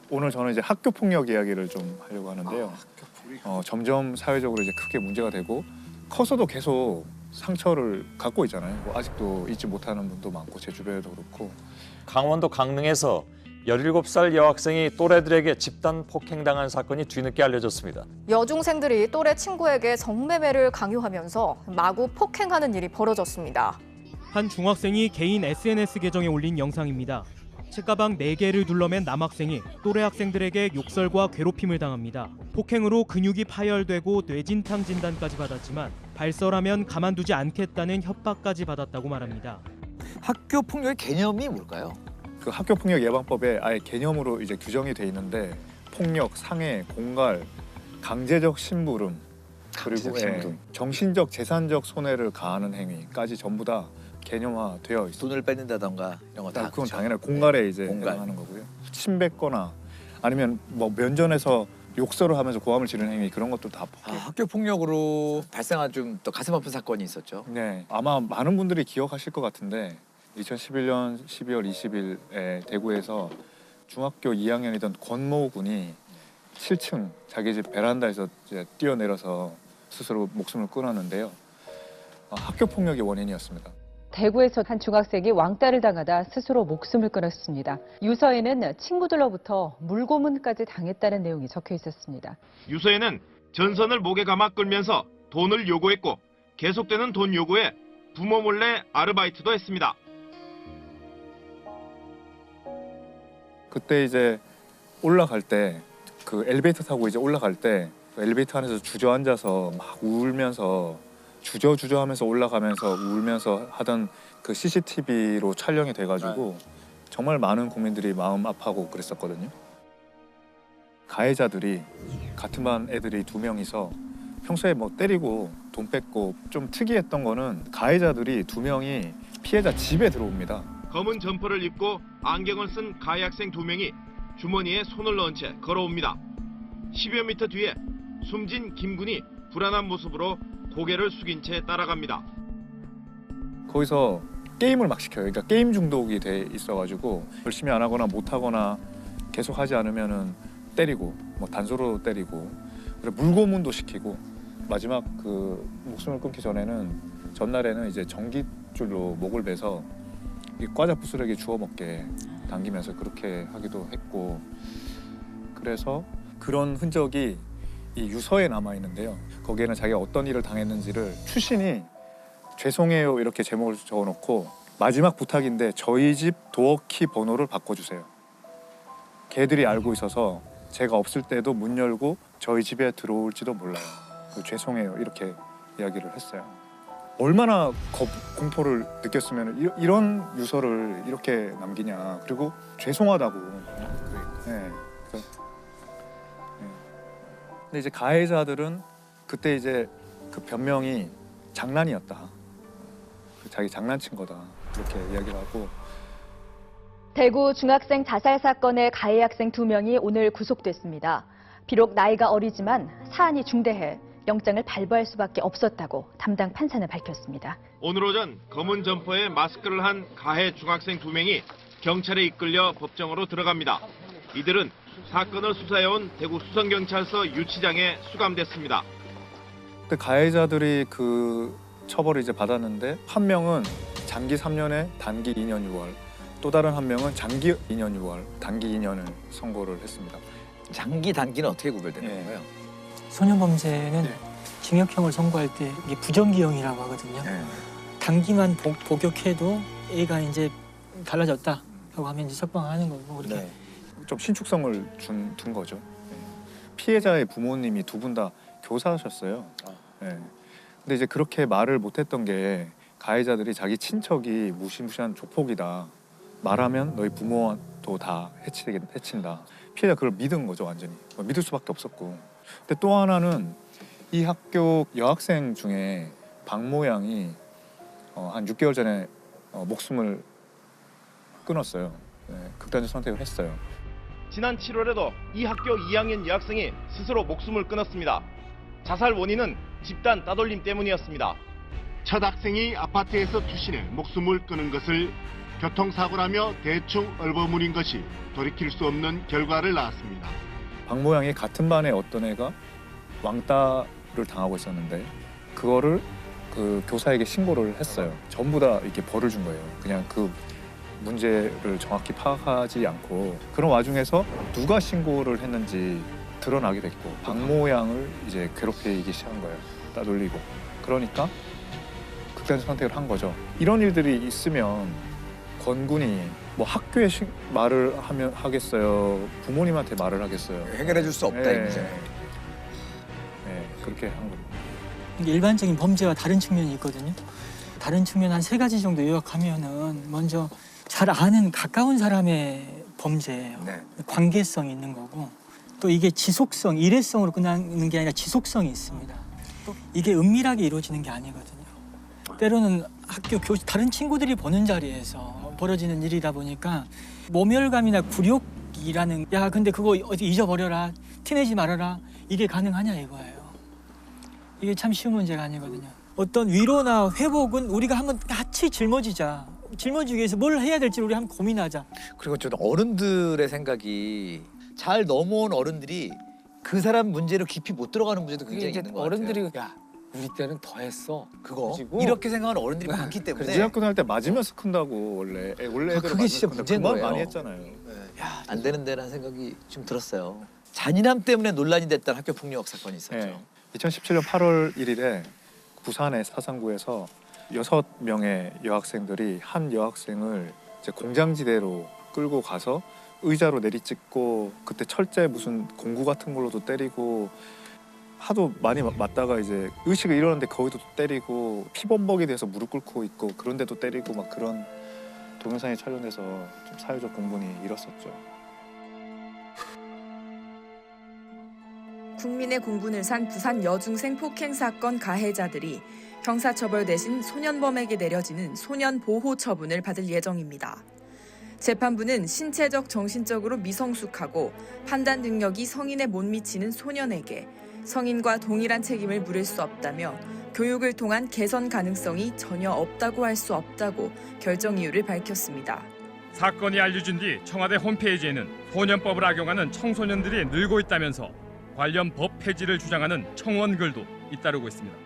오늘 저는 이제 학교 폭력 이야기를 좀 하려고 하는데요. 점점 사회적으로 이제 크게 문제가 되고 커서도 계속 상처를 갖고 있잖아요. 뭐 아직도 잊지 못하는 분도 많고 제 주변에도 그렇고. 강원도 강릉에서 17살 여학생이 또래들에게 집단 폭행당한 사건이 뒤늦게 알려졌습니다. 여중생들이 또래 친구에게 성매매를 강요하면서 마구 폭행하는 일이 벌어졌습니다. 한 중학생이 개인 SNS 계정에 올린 영상입니다. 책가방 4개를 둘러맨 남학생이 또래 학생들에게 욕설과 괴롭힘을 당합니다. 폭행으로 근육이 파열되고 뇌진탕 진단까지 받았지만 발설하면 가만두지 않겠다는 협박까지 받았다고 말합니다. 학교 폭력의 개념이 뭘까요? 그 학교 폭력 예방법에 아예 개념으로 이제 규정이 돼 있는데 폭력, 상해, 공갈, 강제적 심부름 그리고 정신적, 재산적 손해를 가하는 행위까지 전부 다 개념화되어 있어요. 돈을 뺏는다던가 이런 거 다. 그건 그렇죠? 당연히 공갈에 이제 공갈. 해당하는 거고요. 침 뱉거나 아니면 뭐 면전에서 욕설을 하면서 고함을 지르는 행위 그런 것도 다 폭행. 학교 폭력으로 발생한 좀 또 가슴 아픈 사건이 있었죠. 네, 아마 많은 분들이 기억하실 것 같은데 2011년 12월 20일에 대구에서 중학교 2학년이던 권모 군이 7층 자기 집 베란다에서 이제 뛰어내려서 스스로 목숨을 끊었는데요. 학교 폭력이 원인이었습니다. 대구에서 한 중학생이 왕따를 당하다 스스로 목숨을 끊었습니다. 유서에는 친구들로부터 물고문까지 당했다는 내용이 적혀 있었습니다. 유서에는 전선을 목에 감아 끌면서 돈을 요구했고 계속되는 돈 요구에 부모 몰래 아르바이트도 했습니다. 그때 이제 올라갈 때 그 엘리베이터 타고 이제 올라갈 때 엘리베이터 안에서 주저앉아서 막 울면서 주저주저 하면서 올라가면서 울면서 하던 그 CCTV로 촬영이 돼가지고 정말 많은 국민들이 마음 아파하고 그랬었거든요. 가해자들이 같은 반 애들이 2명이서 평소에 뭐 때리고 돈 뺏고 좀 특이했던 거는 가해자들이 2명이 피해자 집에 들어옵니다. 검은 점퍼를 입고 안경을 쓴 가해 학생 2명이 주머니에 손을 넣은 채 걸어옵니다. 10여 미터 뒤에 숨진 김군이 불안한 모습으로 고개를 숙인 채 따라갑니다. 거기서 게임을 막 시켜요. 그러니까 게임 중독이 돼 있어가지고 열심히 안 하거나 못 하거나 계속 하지 않으면은 때리고 뭐 단소로 때리고 그리고 물고문도 시키고 마지막 그 목숨을 끊기 전에는 전날에는 이제 전깃줄로 목을 베서 이 과자 부스러기 주워 먹게 당기면서 그렇게 하기도 했고 그래서 그런 흔적이 이 유서에 남아 있는데요. 거기에는 자기가 어떤 일을 당했는지를 추신이 죄송해요 이렇게 제목을 적어놓고 마지막 부탁인데 저희 집 도어키 번호를 바꿔주세요. 걔들이 알고 있어서 제가 없을 때도 문 열고 저희 집에 들어올지도 몰라요. 죄송해요 이렇게 이야기를 했어요. 얼마나 공포를 느꼈으면 이런 유서를 이렇게 남기냐. 그리고 죄송하다고. 네. 근데 이제 가해자들은 그때 이제 그 변명이 장난이었다. 자기 장난친 거다. 이렇게 이야기를 하고. 대구 중학생 자살 사건의 가해 학생 2명이 오늘 구속됐습니다. 비록 나이가 어리지만 사안이 중대해 영장을 발부할 수밖에 없었다고 담당 판사는 밝혔습니다. 오늘 오전 검은 점퍼에 마스크를 한 가해 중학생 2명이 경찰에 이끌려 법정으로 들어갑니다. 이들은 사건을 수사해온 대구 수성경찰서 유치장에 수감됐습니다. 그때 가해자들이 그 처벌을 이제 받았는데 한 명은 장기 3년에 단기 2년 6월, 또 다른 한 명은 장기 2년 6월, 단기 2년을 선고를 했습니다. 장기 단기는 어떻게 구별되는 건가요? 소년범죄는 징역형을 선고할 때 이게 부정기형이라고 하거든요. 단기만 복역해도 애가 이제 달라졌다라고 하면 이제 석방하는 거고 그렇게. 좀 신축성을 둔 거죠. 피해자의 부모님이 2분 다 교사하셨어요. 근데 이제 그렇게 말을 못했던 게 가해자들이 자기 친척이 무시무시한 조폭이다. 말하면 너희 부모도 다 해친다. 피해자 그걸 믿은 거죠 완전히. 믿을 수밖에 없었고. 근데 또 하나는 이 학교 여학생 중에 박모 양이 한 6개월 전에 목숨을 끊었어요. 극단적 선택을 했어요. 지난 7월에도 이 학교 2학년 여학생이 스스로 목숨을 끊었습니다. 자살 원인은 집단 따돌림 때문이었습니다. 첫 학생이 아파트에서 투신해 목숨을 끊은 것을 교통사고라며 대충 얼버무린 것이 돌이킬 수 없는 결과를 낳았습니다. 박 모양이 같은 반에 어떤 애가 왕따를 당하고 있었는데 그거를 그 교사에게 신고를 했어요. 전부 다 이렇게 벌을 준 거예요. 그냥 그 문제를 정확히 파악하지 않고 그런 와중에서 누가 신고를 했는지 드러나게 됐고 박 모양을 이제 괴롭히기 시작한 거예요. 따돌리고. 그러니까 극단적 선택을 한 거죠. 이런 일들이 있으면 권군이 뭐 학교에 말을 하면 하겠어요? 부모님한테 말을 하겠어요? 해결해 줄 수 없다 이 문제. 네, 그렇게 한 겁니다. 일반적인 범죄와 다른 측면이 있거든요. 다른 측면 한 3가지 정도 요약하면은 먼저 잘 아는 가까운 사람의 범죄예요. 네. 관계성이 있는 거고 또 이게 지속성, 일회성으로 끝나는 게 아니라 지속성이 있습니다. 또 이게 은밀하게 이루어지는 게 아니거든요. 때로는 학교 다른 친구들이 보는 자리에서 벌어지는 일이다 보니까 모멸감이나 굴욕이라는 야 근데 그거 어디 잊어버려라 티내지 말아라 이게 가능하냐 이거예요. 이게 참 쉬운 문제가 아니거든요. 어떤 위로나 회복은 우리가 한번 같이 짊어지자. 짊어지기 위해서 뭘 해야 될지 우리 한번 고민하자. 그리고 저는 어른들의 생각이 잘 넘어온 어른들이 그 사람 문제로 깊이 못 들어가는 문제도 굉장히 있는 것 어른들이 같아요. 야 우리 때는 더 했어. 그거 그리고 이렇게 생각하는 어른들이 많기 때문에 재학교 다닐 때 맞으면서 큰다고 원래 애들은 그게 진짜 문제인 그만 거예요. 많이 했잖아요. 야, 안 되는데라는 생각이 좀 들었어요. 잔인함 때문에 논란이 됐던 학교 폭력 사건이 있었죠. 네. 2017년 8월 1일에 부산의 사상구에서 6명의 여학생들이 한 여학생을 이제 공장지대로 끌고 가서 의자로 내리찍고 그때 철제 무슨 공구 같은 걸로도 때리고 하도 많이 맞다가 이제 의식을 잃었는데 거기도 또 때리고 피범벅이 돼서 무릎 꿇고 있고 그런데도 때리고 막 그런 동영상이 촬영돼서 좀 사회적 공분이 일었었죠. 국민의 공분을 산 부산 여중생 폭행 사건 가해자들이 형사처벌 대신 소년범에게 내려지는 소년보호 처분을 받을 예정입니다. 재판부는 신체적, 정신적으로 미성숙하고 판단 능력이 성인에 못 미치는 소년에게 성인과 동일한 책임을 물을 수 없다며 교육을 통한 개선 가능성이 전혀 없다고 할 수 없다고 결정 이유를 밝혔습니다. 사건이 알려진 뒤 청와대 홈페이지에는 소년법을 악용하는 청소년들이 늘고 있다면서 관련 법 폐지를 주장하는 청원글도 잇따르고 있습니다.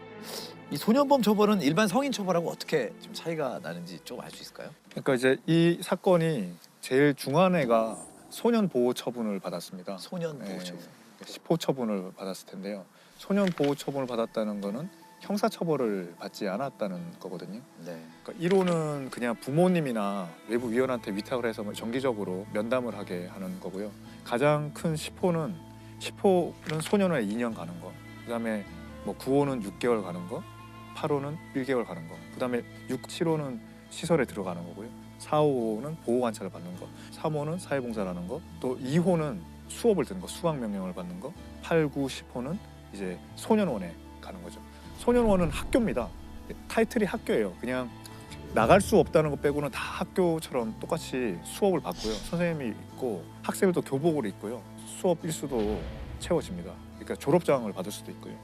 이 소년범 처벌은 일반 성인 처벌하고 어떻게 좀 차이가 나는지 좀 알 수 있을까요? 그러니까 이제 이 사건이 제일 중한 애가 소년 보호 처분을 받았습니다. 소년 보호 처분. 시포 처분을 받았을 텐데요. 소년 보호 처분을 받았다는 거는 형사 처벌을 받지 않았다는 거거든요. 네. 그러니까 이론은 그냥 부모님이나 외부 위원한테 위탁을 해서 정기적으로 면담을 하게 하는 거고요. 가장 큰 시포는 소년원에 2년 가는 거. 그다음에 뭐 9호는 6개월 가는 거. 8호는 1개월 가는 거. 그다음에 6, 7호는 시설에 들어가는 거고요. 4, 5호는 보호관찰을 받는 거. 3호는 사회봉사를 하는 거. 또 2호는 수업을 듣는 거, 수학 명령을 받는 거. 8, 9, 10호는 이제 소년원에 가는 거죠. 소년원은 학교입니다. 타이틀이 학교예요. 그냥 나갈 수 없다는 거 빼고는 다 학교처럼 똑같이 수업을 받고요. 선생님이 있고 학생들도 교복을 입고요. 수업 일수도 채워집니다. 그러니까 졸업장을 받을 수도 있고요.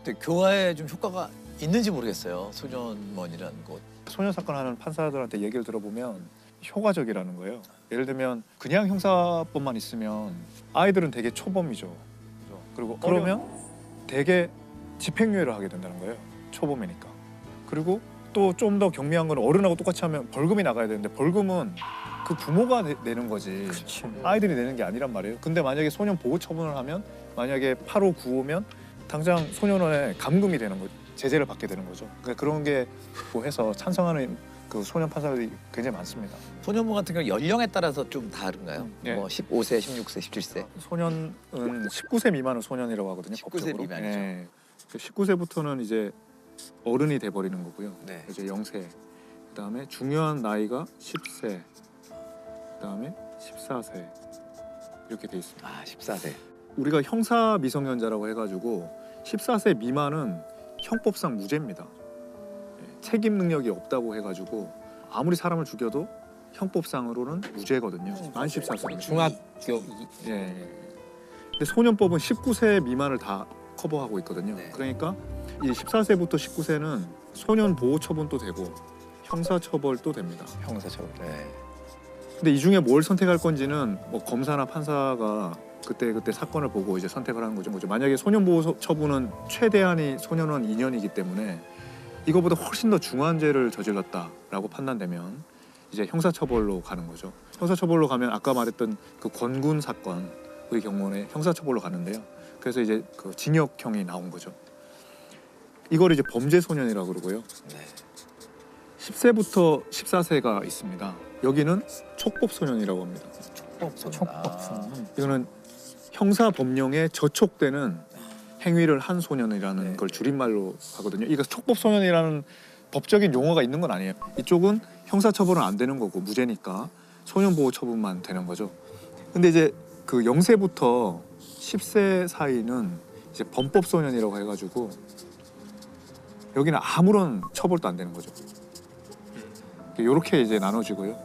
근데 교화에 좀 효과가 있는지 모르겠어요. 소년원이라는 곳. 소년 사건 하는 판사들한테 얘기를 들어보면 효과적이라는 거예요. 예를 들면 그냥 형사법만 있으면 아이들은 되게 초범이죠. 그리고 그러면 되게 집행유예를 하게 된다는 거예요. 초범이니까. 그리고 또 좀 더 경미한 건 어른하고 똑같이 하면 벌금이 나가야 되는데 벌금은 그 부모가 내는 거지. 그치. 아이들이 내는 게 아니란 말이에요. 근데 만약에 소년 보호 처분을 하면 만약에 8호, 9호면 당장 소년원에 감금이 되는 거죠. 제재를 받게 되는 거죠. 그러니까 그런 게 뭐 해서 찬성하는 그 소년 판사들이 굉장히 많습니다. 소년범 같은 경우 연령에 따라서 좀 다른가요? 예. 뭐 15세, 16세, 17세. 소년은 19세 미만은 소년이라고 하거든요. 19세 법적으로. 미만이죠. 예. 19세부터는 이제 어른이 돼 버리는 거고요. 네. 이제 0세. 그다음에 중요한 나이가 10세. 그다음에 14세. 이렇게 돼 있습니다. 아, 14세. 우리가 형사 미성년자라고 해가지고 14세 미만은 형법상 무죄입니다. 예, 책임 능력이 없다고 해가지고 아무리 사람을 죽여도 형법상으로는 무죄거든요. 만 14세. 중학교 예. 근데 소년법은 19세 미만을 다 커버하고 있거든요. 네. 그러니까 이 14세부터 19세는 소년 보호 처분도 되고 형사처벌도 됩니다. 형사처벌. 네. 근데 이 중에 뭘 선택할 건지는 뭐 검사나 판사가 그때 사건을 보고 이제 선택을 하는 거죠. 만약에 소년보호 처분은 최대한이 소년원 2년이기 때문에 이거보다 훨씬 더 중한 죄를 저질렀다라고 판단되면 이제 형사처벌로 가는 거죠. 형사처벌로 가면 아까 말했던 그 권군 사건의 경우에 형사처벌로 가는데요. 그래서 이제 그 징역형이 나온 거죠. 이걸 이제 범죄 소년이라고 그러고요. 10세부터 14세가 있습니다. 여기는 촉법 소년이라고 합니다. 촉법 소년. 이거는 형사 법령에 저촉되는 행위를 한 소년이라는 걸 줄임말로 하거든요. 이거 촉법 소년이라는 법적인 용어가 있는 건 아니에요. 이쪽은 형사 처벌은 안 되는 거고 무죄니까 소년 보호 처분만 되는 거죠. 근데 이제 그 0세부터 10세 사이는 이제 범법 소년이라고 해가지고 여기는 아무런 처벌도 안 되는 거죠. 이렇게 이제 나눠지고요.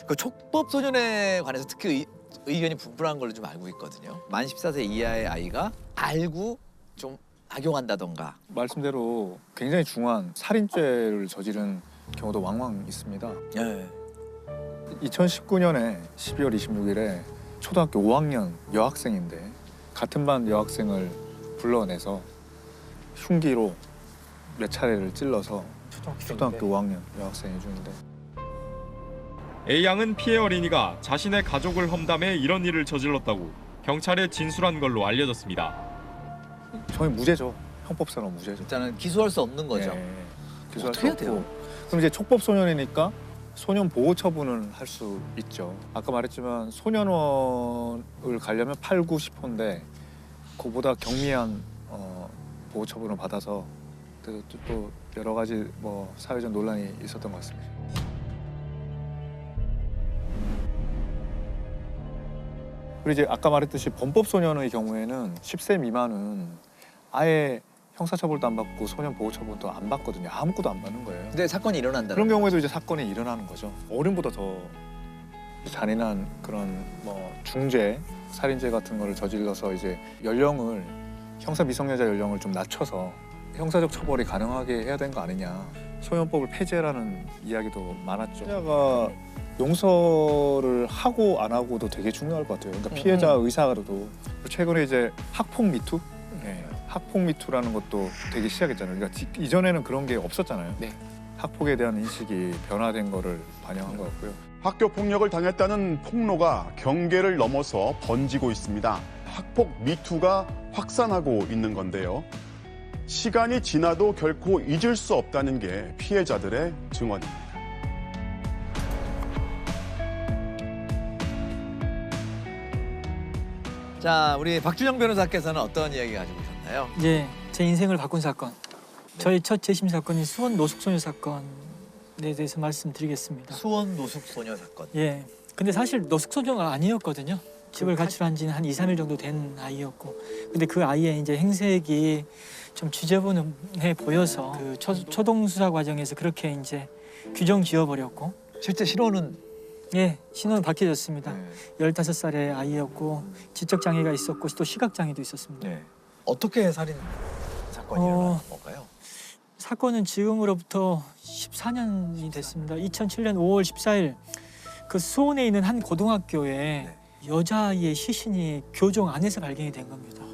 그 촉법 소년에 관해서 특히 의견이 분분한 걸로 좀 알고 있거든요. 만 14세 이하의 아이가 알고 좀 악용한다던가. 말씀대로 굉장히 중한 살인죄를 저지른 경우도 왕왕 있습니다. 네. 2019년에 12월 26일에 초등학교 5학년 여학생인데 같은 반 여학생을 불러내서 흉기로 몇 차례를 찔러서 초등학교 5학년 여학생이 죽는데 A양은 피해 어린이가 자신의 가족을 험담해 이런 일을 저질렀다고 경찰에 진술한 걸로 알려졌습니다. 저희 무죄죠. 형법상은 무죄죠. 일단은 기소할 수 없는 거죠. 네, 기소할 수 어떻게 해야 없고. 돼요? 그럼 이제 촉법 소년이니까 소년 보호 처분을 할 수 있죠. 아까 말했지만 소년원을 가려면 8, 9, 10호인데 그보다 경미한 보호 처분을 받아서 또 여러 가지 뭐 사회적 논란이 있었던 것 같습니다. 그리고 이제 아까 말했듯이 범법 소년의 경우에는 10세 미만은 아예 형사처벌도 안 받고 소년 보호 처분도 안 받거든요. 아무것도 안 받는 거예요. 근데 사건이 일어난다. 그런 경우에도 이제 사건이 일어나는 거죠. 어른보다 더 잔인한 그런 뭐 중죄, 살인죄 같은 거를 저질러서 이제 연령을 형사 미성년자 연령을 좀 낮춰서 형사적 처벌이 가능하게 해야 되는 거 아니냐. 소년법을 폐지라는 이야기도 많았죠. 피해자가 용서를 하고 안 하고도 되게 중요할 것 같아요. 그러니까 피해자 의사가도 최근에 이제 학폭 미투, 네. 학폭 미투라는 것도 되게 시작했잖아요. 그러니까 이전에는 그런 게 없었잖아요. 네. 학폭에 대한 인식이 변화된 거를 반영한 것 같고요. 학교 폭력을 당했다는 폭로가 경계를 넘어서 번지고 있습니다. 학폭 미투가 확산하고 있는 건데요. 시간이 지나도 결코 잊을 수 없다는 게 피해자들의 증언입니다. 자, 우리 박준영 변호사께서는 어떤 이야기 가지고 오셨나요? 이제 제 인생을 바꾼 사건. 저희 첫 재심 사건인 수원 노숙소녀 사건에 대해서 말씀드리겠습니다. 수원 노숙소녀 사건. 예. 근데 사실 노숙소녀가 아니었거든요. 집을 가출한 지는 한 2, 3일 정도 된 아이였고. 근데 그 아이의 이제 행색이 좀 지저분해 보여서 그 초동 수사 과정에서 그렇게 이제 규정 지어버렸고. 실제 신원은? 예, 신원은 밝혀졌습니다. 네. 15살의 아이였고 지적 장애가 있었고 또 시각 장애도 있었습니다. 네. 어떻게 살인 사건이 일어난 건가요? 사건은 지금으로부터 14년이 됐습니다. 2007년 5월 14일 그 수원에 있는 한 고등학교에 여자아이의 시신이 교정 안에서 발견이 된 겁니다.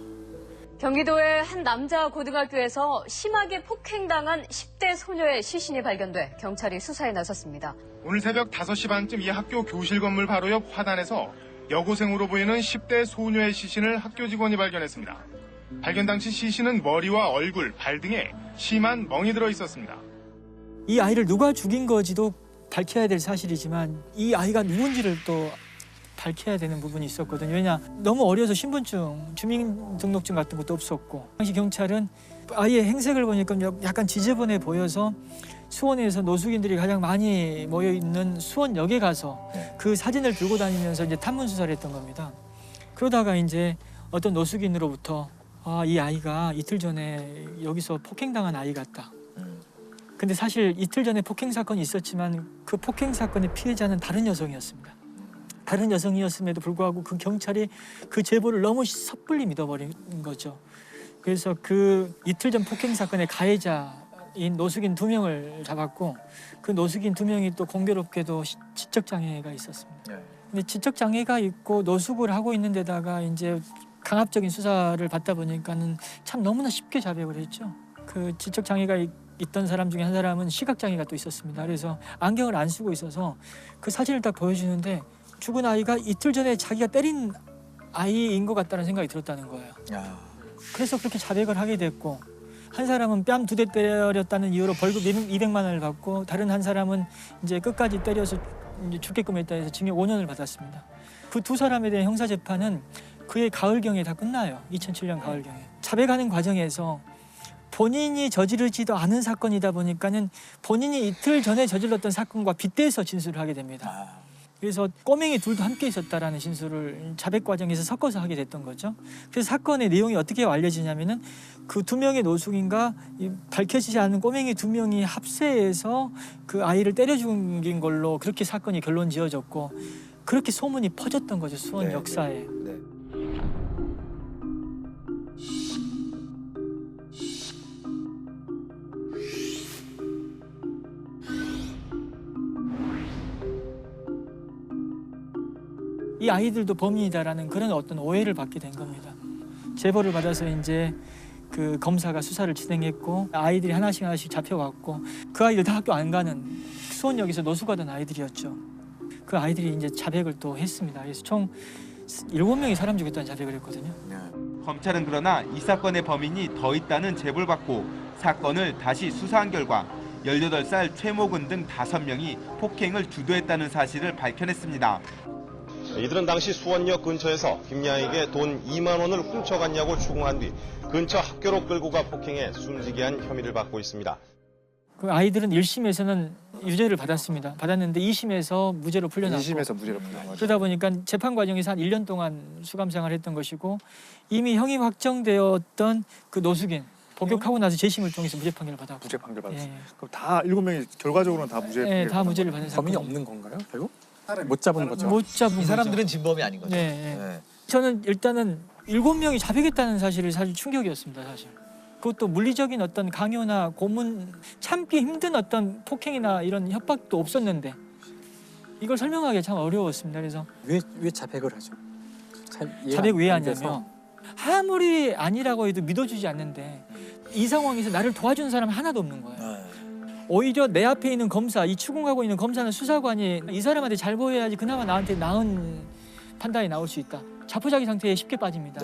경기도의 한 남자 고등학교에서 심하게 폭행당한 10대 소녀의 시신이 발견돼 경찰이 수사에 나섰습니다. 오늘 새벽 5시 반쯤 이 학교 교실 건물 바로 옆 화단에서 여고생으로 보이는 10대 소녀의 시신을 학교 직원이 발견했습니다. 발견 당시 시신은 머리와 얼굴, 발 등에 심한 멍이 들어 있었습니다. 이 아이를 누가 죽인 거지도 밝혀야 될 사실이지만 이 아이가 누군지를 또 밝혀야 되는 부분이 있었거든요. 왜냐, 너무 어려서 신분증, 주민등록증 같은 것도 없었고 당시 경찰은 아이의 행색을 보니까 약간 지저분해 보여서 수원에서 노숙인들이 가장 많이 모여있는 수원역에 가서 그 사진을 들고 다니면서 이제 탐문 수사를 했던 겁니다. 그러다가 이제 어떤 노숙인으로부터 이 아이가 이틀 전에 여기서 폭행당한 아이 같다. 근데 사실 이틀 전에 폭행 사건이 있었지만 그 폭행 사건의 피해자는 다른 여성이었습니다. 다른 여성이었음에도 불구하고 그 경찰이 그 제보를 너무 섣불리 믿어버린 거죠. 그래서 그 이틀 전 폭행 사건의 가해자 장애인 노숙인 2명을 잡았고 그 노숙인 2명이 또 공교롭게도 지적 장애가 있었습니다. 근데 지적 장애가 있고 노숙을 하고 있는 데다가 이제 강압적인 수사를 받다 보니까는 참 너무나 쉽게 자백을 했죠. 그 지적 장애가 있던 사람 중에 한 사람은 시각 장애가 또 있었습니다. 그래서 안경을 안 쓰고 있어서 그 사진을 딱 보여주는데 죽은 아이가 이틀 전에 자기가 때린 아이인 것 같다는 생각이 들었다는 거예요. 그래서 그렇게 자백을 하게 됐고 한 사람은 뺨 2대 때렸다는 이유로 벌금 200만 원을 받고 다른 한 사람은 이제 끝까지 때려서 이제 죽게끔 했다 해서 징역 5년을 받았습니다. 그 2 사람에 대한 형사 재판은 그해 가을경에 다 끝나요. 2007년 가을경에. 자백하는 과정에서 본인이 저지르지도 않은 사건이다 보니까는 본인이 이틀 전에 저질렀던 사건과 빗대서 진술을 하게 됩니다. 그래서 꼬맹이 둘도 함께 있었다라는 진술을 자백 과정에서 섞어서 하게 됐던 거죠. 그래서 사건의 내용이 어떻게 알려지냐면은 그 2명의 노숙인과 밝혀지지 않은 꼬맹이 2명이 합세해서 그 아이를 때려 죽인 걸로 그렇게 사건이 결론 지어졌고 그렇게 소문이 퍼졌던 거죠. 수원 역사에. 이 아이들도 범인이다라는 그런 어떤 오해를 받게 된 겁니다. 제보를 받아서 이제 그 검사가 수사를 진행했고 아이들이 하나씩 잡혀갔고 그 아이들 다 학교 안 가는 수원역에서 노숙하던 아이들이었죠. 그 아이들이 이제 자백을 또 했습니다. 그래서 총 7명이 사람 죽였다는 자백을 했거든요. 검찰은 그러나 이 사건의 범인이 더 있다는 제보를 받고 사건을 다시 수사한 결과 18살 최모근 등 5명이 폭행을 주도했다는 사실을 밝혀냈습니다. 이들은 당시 수원역 근처에서 김양에게 돈 2만 원을 훔쳐갔냐고 추궁한 뒤 근처 학교로 끌고 가 폭행해 숨지게 한 혐의를 받고 있습니다. 그 아이들은 1심에서는 유죄를 받았는데 2심에서 무죄로 풀려났고 2심에서 무죄로 풀려났고 그러다 보니까 재판 과정에서 한 1년 동안 수감 생활을 했던 것이고 이미 형이 확정되었던 그 노숙인 복역하고 나서 재심을 통해서 무죄 판결을 받았고 무죄 판결 받았어요. 그럼 다 7명이 결과적으로는 다 무죄 판결 다 무죄를 받은 사건. 범인이 없는 건가요? 결국? 못 잡은 거죠. 못 잡은 이 사람들은 진범이 아닌 거죠. 저는 일단은 7명이 자백했다는 사실이 사실 충격이었습니다. 사실. 그것도 물리적인 어떤 강요나 고문 참기 힘든 어떤 폭행이나 이런 협박도 없었는데 이걸 설명하기 참 어려웠습니다. 그래서 왜 자백을 하죠? 자백 왜 하냐면 아무리 아니라고 해도 믿어주지 않는데 이 상황에서 나를 도와준 사람은 하나도 없는 거예요. 오히려 내 앞에 있는 검사, 이 추궁하고 있는 검사는 수사관이 이 사람한테 잘 보여야지 그나마 나한테 나은 판단이 나올 수 있다. 자포자기 상태에 쉽게 빠집니다.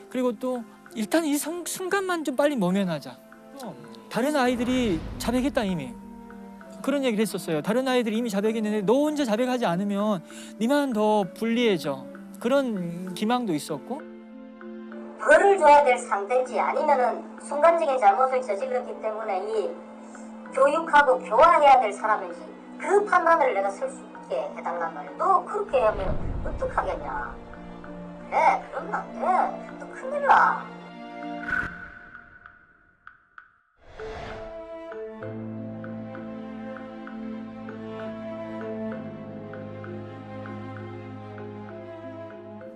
그리고 또 일단 이 순간만 좀 빨리 모면하자. 다른 아이들이 자백했다 이미. 그런 얘기를 했었어요. 다른 아이들이 이미 자백했는데 너 혼자 자백하지 않으면 니만 더 불리해져. 그런 기망도 있었고. 벌을 줘야 될 상대인지 아니면은 순간적인 잘못을 저질렀기 때문에 이 교육하고 교화해야 될 사람인지 그 판단을 내가 쓸 수 있게 해달란 말이야. 너 그렇게 하면 어떡하겠냐. 그래, 그러면 안 돼. 너 큰일 나.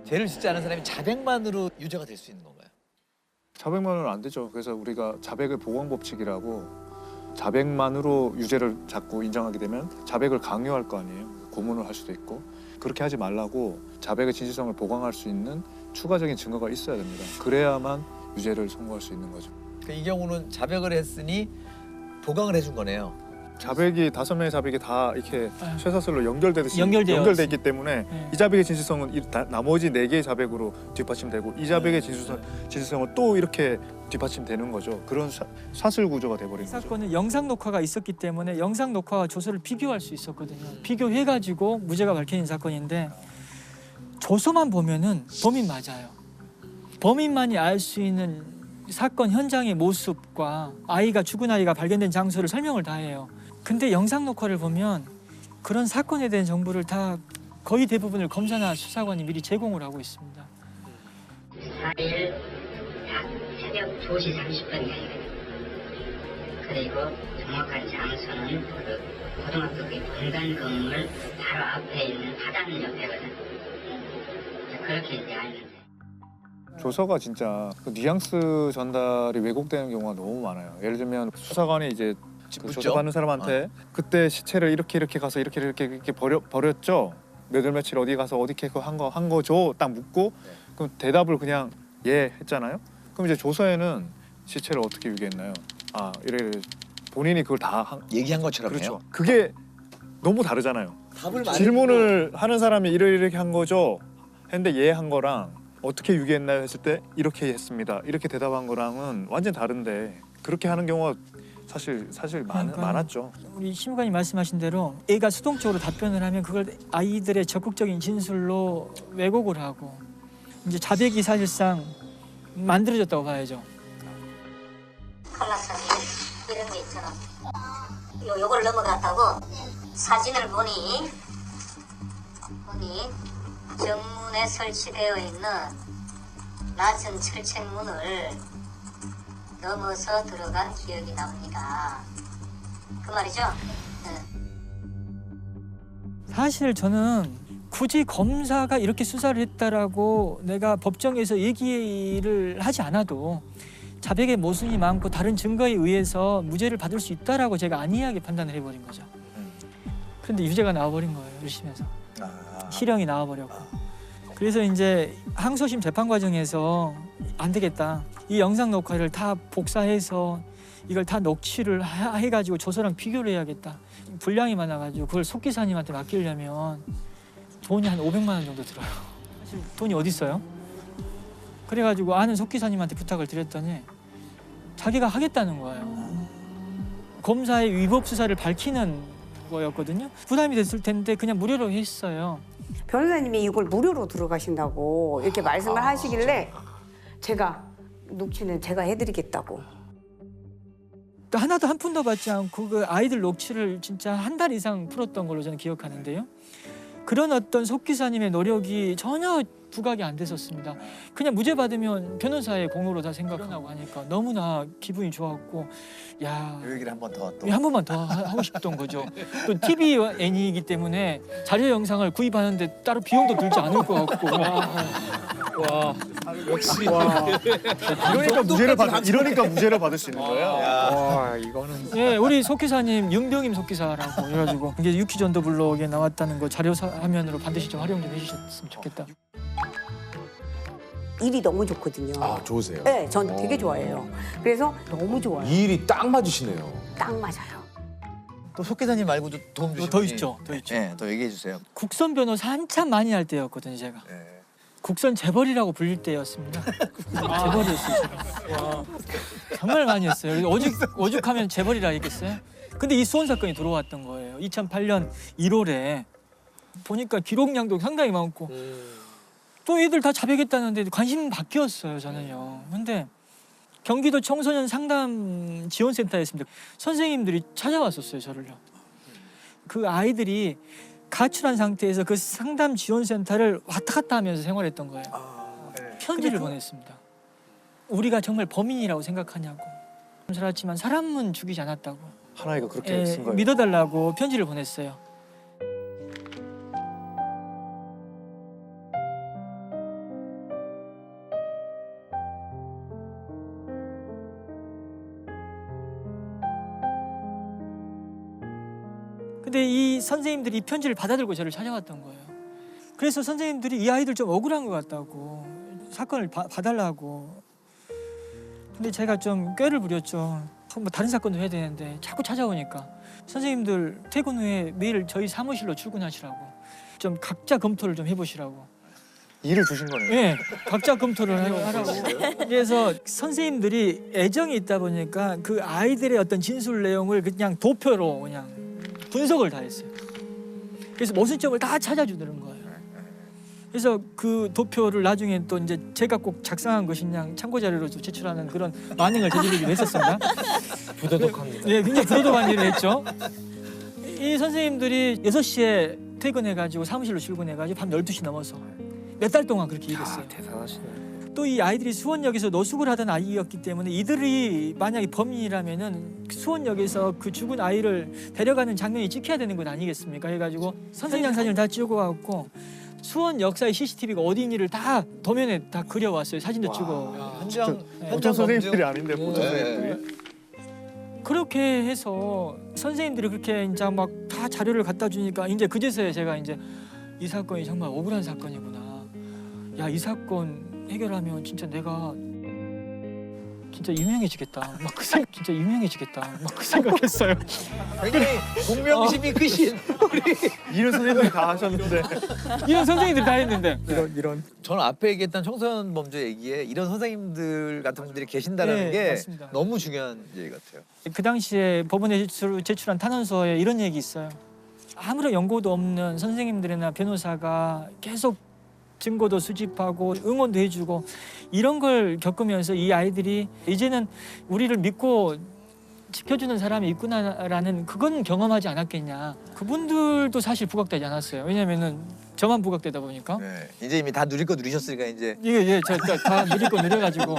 죄를 짓지 않은 사람이 자백만으로 유죄가 될 수 있는 건가요? 자백만으로는 안 되죠. 그래서 우리가 자백의 보강법칙이라고 자백만으로 유죄를 자꾸 인정하게 되면 자백을 강요할 거 아니에요. 고문을 할 수도 있고 그렇게 하지 말라고 자백의 진실성을 보강할 수 있는 추가적인 증거가 있어야 됩니다. 그래야만 유죄를 선고할 수 있는 거죠. 이 경우는 자백을 했으니 보강을 해준 거네요. 자백이 5명의 자백이 다 이렇게 쇠사슬로 연결돼 있기 때문에 이 자백의 진실성은 나머지 4개의 자백으로 뒷받침되고 이 자백의 진실성은 또 이렇게 뒷받침되는 거죠. 그런 사슬 구조가 돼버린 거죠. 사건은 영상 녹화가 있었기 때문에 영상 녹화와 조서를 비교할 수 있었거든요. 비교해가지고 무죄가 밝혀진 사건인데 조서만 보면은 범인 맞아요. 범인만이 알 수 있는 사건 현장의 모습과 아이가 죽은 아이가 발견된 장소를 설명을 다 해요. 근데 영상 녹화를 보면 그런 사건에 대한 정보를 다 거의 대부분을 검사나 수사관이 미리 제공을 하고 있습니다. 4일 새벽 2시 30분경이거든요. 그리고 정확한 장소는 그 고등학교 본관 건물 바로 앞에 있는 화단 옆에거든요. 그렇게 이제 알면 돼요. 교서가 진짜 그 뉘앙스 전달이 왜곡되는 경우가 너무 많아요. 예를 들면 수사관이 이제 그 조사받는 사람한테 그때 시체를 이렇게 가서 이렇게 버렸죠. 몇 월 며칠 어디 가서 어디게 한 거죠. 딱 묻고 그럼 대답을 그냥 예 했잖아요. 그럼 이제 조서에는 시체를 어떻게 유기했나요? 아 이래 본인이 그걸 다 얘기한 것처럼 그렇죠. 해요. 그게 너무 다르잖아요. 답을 많이 질문을 하는 사람이 이렇게 한 거죠. 했는데 예 한 거랑 어떻게 유기했나요 했을 때 이렇게 했습니다. 이렇게 대답한 거랑은 완전 다른데 그렇게 하는 경우가 사실 많았죠. 우리 심의관이 말씀하신 대로 A가 수동적으로 답변을 하면 그걸 아이들의 적극적인 진술로 왜곡을 하고 이제 자백이 사실상 만들어졌다고 봐야죠. 컬러 사진 이런 거 있잖아. 요걸 넘어갔다고 사진을 보니 정문에 설치되어 있는 낮은 철책문을 넘어서 들어간 기억이 납니다. 그 말이죠? 사실 저는 굳이 검사가 이렇게 수사를 했다라고 내가 법정에서 얘기를 하지 않아도 자백의 모순이 많고 다른 증거에 의해서 무죄를 받을 수 있다라고 제가 안이하게 판단을 해버린 거죠. 그런데 유죄가 나와버린 거예요. 1심에서. 실형이 나와버렸고. 그래서 이제 항소심 재판 과정에서 안 되겠다. 이 영상 녹화를 다 복사해서 이걸 다 녹취를 해가지고 조서랑 비교를 해야겠다. 분량이 많아가지고 그걸 속기사님한테 맡기려면 돈이 한 500만 원 정도 들어요. 사실 돈이 어디 있어요? 그래가지고 아는 속기사님한테 부탁을 드렸더니 자기가 하겠다는 거예요. 검사의 위법 수사를 밝히는 거였거든요. 부담이 됐을 텐데 그냥 무료로 했어요. 변호사님이 이걸 무료로 들어가신다고 이렇게 말씀을 하시길래 제가 녹취는 제가 해드리겠다고. 또 하나도 한 푼도 받지 않고 그 아이들 녹취를 진짜 한 달 이상 풀었던 걸로 저는 기억하는데요. 그런 어떤 속기사님의 노력이 전혀 부각이 안 됐었습니다. 그냥 무죄 받으면 변호사의 공로로 다 생각하고 하니까 너무나 기분이 좋았고, 야, 이 얘기를 한 번 더 한 번만 더 하고 싶던 거죠. 또 TV 애니이기 때문에 자료 영상을 구입하는데 따로 비용도 들지 않을 것 같고. 와, 역시. 와. 이러니까 무죄를 받을 수 있는 거예요. 와, 이거는. 예, 우리 속기사님 윤병임 속기사라고 그래가지고 이게 유키전도 블록에 나왔다는 거 자료 화면으로 반드시 좀 활용 좀 해주셨으면 좋겠다. 일이 너무 좋거든요. 아, 좋으세요? 네, 전 되게 좋아해요. 그래서 너무 좋아요. 이 일이 딱 맞으시네요. 딱 맞아요. 또 속기사님 말고도 도움 주신 더 분이 있죠, 더 있죠. 네, 더 얘기해 주세요. 국선 변호사 한참 많이 할 때였거든요, 제가. 국선 재벌이라고 불릴 때였습니다. 재벌이었어요, 제가. 와, 정말 많이 했어요. 오죽하면 재벌이라 했겠어요? 근데 이 수원 사건이 들어왔던 거예요. 2008년 1월에 보니까 기록량도 상당히 많고 또 애들 다 자백했다는데 관심 바뀌었어요, 저는요. 근데 경기도 청소년 상담 지원센터였습니다. 선생님들이 찾아왔었어요, 저를요. 그 아이들이 가출한 상태에서 그 상담 지원센터를 왔다 갔다 하면서 생활했던 거예요. 편지를 보냈습니다. 우리가 정말 범인이라고 생각하냐고. 살았지만 사람은 죽이지 않았다고. 하나이가 그렇게 쓴 거예요. 믿어달라고 편지를 보냈어요. 근데 이 선생님들이 이 편지를 받아들고 저를 찾아왔던 거예요. 그래서 선생님들이 이 아이들 좀 억울한 것 같다고 사건을 봐달라고. 근데 제가 좀 꾀를 부렸죠. 뭐 다른 사건도 해야 되는데 자꾸 찾아오니까 선생님들 퇴근 후에 매일 저희 사무실로 출근하시라고 좀 각자 검토를 좀 해보시라고. 일을 주신 거네요. 네, 각자 검토를 하라고. 그래서 선생님들이 애정이 있다 보니까 그 아이들의 어떤 진술 내용을 그냥 도표로 그냥 분석을 다 했어요. 그래서 모순점을 다 찾아주는 거예요. 그래서 그 도표를 나중에 또 이제 제가 꼭 작성한 것이냐 참고 자료로 제출하는 그런 만행을 저지르기도 했었습니다. 부도덕합니다. 네, 굉장히 부도덕한 일을 했죠. 이 선생님들이 6시에 퇴근해가지고 사무실로 출근해가지고 밤 12시 넘어서 몇 달 동안 그렇게 일했어요. 대단하시네. 또 이 아이들이 수원역에서 노숙을 하던 아이였기 때문에 이들이 만약에 범인이라면은 수원역에서 그 죽은 아이를 데려가는 장면이 찍혀야 되는 것 아니겠습니까? 해가지고 선생님 사진을 다 찍어갖고 수원 역사의 CCTV가 어디인지를 다 도면에 다 그려왔어요. 사진도 찍어. 보통 선생님들이 아닌데 보통 선생님들이. 그렇게 해서 선생님들이 그렇게 이제 막 다 자료를 갖다 주니까 이제 그제서야 제가 이제 이 사건이 정말 억울한 사건이구나. 야, 이 사건 해결하면 진짜 내가 진짜 유명해지겠다. 막 그 생각, 진짜 유명해지겠다. 막 그 생각했어요. 굉장히 공명심이 크신 우리 이런 선생님들이 다 하셨는데. 이런 선생님들이 다 했는데. 이런. 저는 앞에 얘기했던 청소년 범죄 얘기에 이런 선생님들 같은 분들이 계신다는 게 맞습니다. 너무 중요한 얘기 같아요. 그 당시에 법원에 제출한 탄원서에 이런 얘기 있어요. 아무런 연고도 없는 선생님들이나 변호사가 계속 증거도 수집하고 응원도 해주고 이런 걸 겪으면서 이 아이들이 이제는 우리를 믿고 지켜주는 사람이 있구나라는 그건 경험하지 않았겠냐. 그분들도 사실 부각되지 않았어요. 왜냐면은 저만 부각되다 보니까. 네. 이제 이미 다 누릴 거 누리셨으니까 이제. 예, 저 다 누릴 거 누려가지고.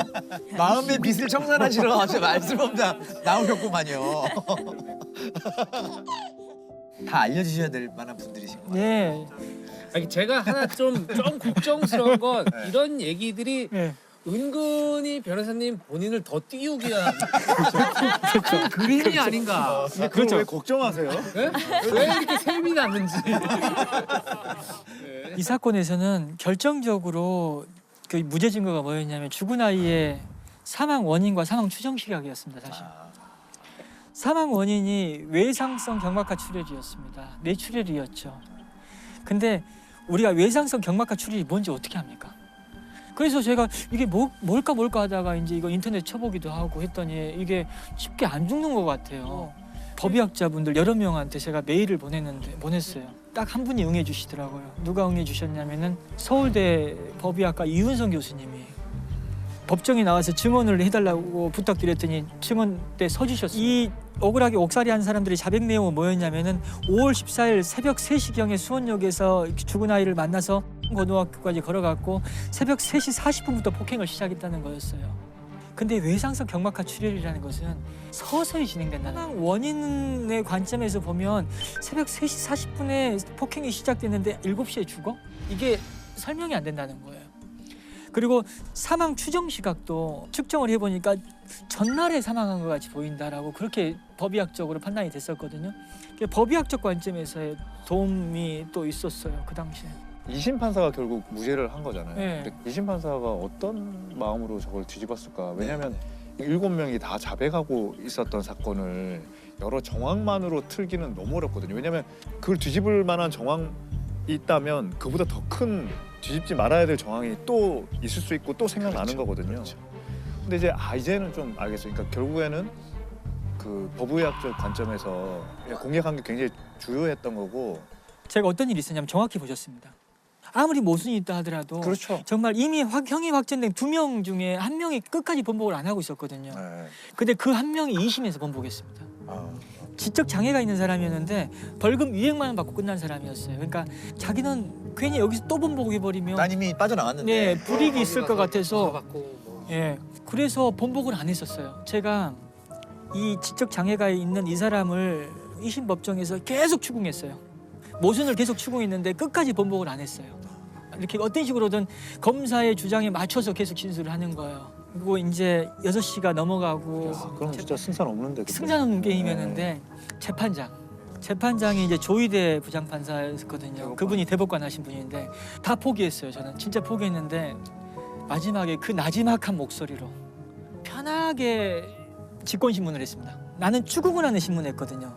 마음의 빚을 청산하시러 저 말씀 없다 나오셨구만요. 다 알려주셔야 될 만한 분들이신 거예요. 네. 아니 제가 하나 좀 걱정스러운 건 이런 얘기들이 은근히 변호사님 본인을 더 띄우기 위한 그림이 아닌가. 그렇죠. 왜 걱정하세요? 네? 왜 이렇게 셈이 났는지. 이 사건에서는 결정적으로 그 무죄 증거가 뭐였냐면 죽은 아이의 사망 원인과 사망 추정 시각이었습니다. 사실. 사망 원인이 외상성 경막하 출혈이었습니다. 뇌출혈이었죠. 근데 우리가 외상성 경막하 출혈이 뭔지 어떻게 합니까? 그래서 제가 이게 뭘까 하다가 이제 이거 인터넷 쳐보기도 하고 했더니 이게 쉽게 안 죽는 것 같아요. 법의학자분들 여러 명한테 제가 메일을 보냈어요. 딱 한 분이 응해 주시더라고요. 누가 응해 주셨냐면은 서울대 법의학과 이윤성 교수님이 법정에 나와서 증언을 해달라고 부탁드렸더니 증언 때 서주셨어요. 이 억울하게 옥살이한 사람들의 자백 내용은 뭐였냐면은 5월 14일 새벽 3시경에 수원역에서 죽은 아이를 만나서 고등학교까지 걸어갔고 새벽 3시 40분부터 폭행을 시작했다는 거였어요. 근데 외상성 경막하 출혈이라는 것은 서서히 진행된다는 원인의 관점에서 보면 새벽 3시 40분에 폭행이 시작됐는데 7시에 죽어? 이게 설명이 안 된다는 거예요. 그리고 사망 추정 시각도 측정을 해보니까 전날에 사망한 것 같이 보인다라고 그렇게 법의학적으로 판단이 됐었거든요. 법의학적 관점에서의 도움이 또 있었어요. 그 당시에. 2심 판사가 결국 무죄를 한 거잖아요. 네. 근데 2심 판사가 어떤 마음으로 저걸 뒤집었을까? 왜냐하면 7명이 다 자백하고 있었던 사건을 여러 정황만으로 틀기는 너무 어렵거든요. 왜냐하면 그걸 뒤집을 만한 정황이 있다면 그보다 더 큰 뒤집지 말아야 될 정황이 또 있을 수 있고 또 생각나는 거거든요. 근데 이제 이제는 좀 알겠어요. 그러니까 결국에는 그 법의학적 관점에서 공개한 게 굉장히 주요했던 거고. 제가 어떤 일이 있었냐면 정확히 보셨습니다. 아무리 모순이 있다 하더라도 그렇죠. 정말 이미 형이 확정된 2명 중에 1명이 끝까지 번복을 안 하고 있었거든요. 근데 그 1명이 2심에서 번복했습니다. 지적 장애가 있는 사람이었는데 벌금 200만 원 받고 끝난 사람이었어요. 그러니까 자기는 괜히 여기서 또 번복해버리면 난 이미 빠져나왔는데. 네, 불이익이 있을 것 같아서 예, 그래서 번복을 안 했었어요. 제가 이 지적 장애가 있는 이 사람을 2심 법정에서 계속 추궁했어요. 모순을 계속 추궁했는데 끝까지 번복을 안 했어요. 이렇게 어떤 식으로든 검사의 주장에 맞춰서 계속 진술을 하는 거예요. 그리고 이제 6시가 넘어가고 그럼 진짜 승산 없는데. 승산 없는 게임이었는데 재판장이 이제 조희대 부장판사였거든요. 그분이 대법관 하신 분인데 다 포기했어요. 저는 진짜 포기했는데 마지막에 그 나지막한 목소리로 편하게 직권신문을 했습니다. 나는 추궁을 하는 신문을 했거든요.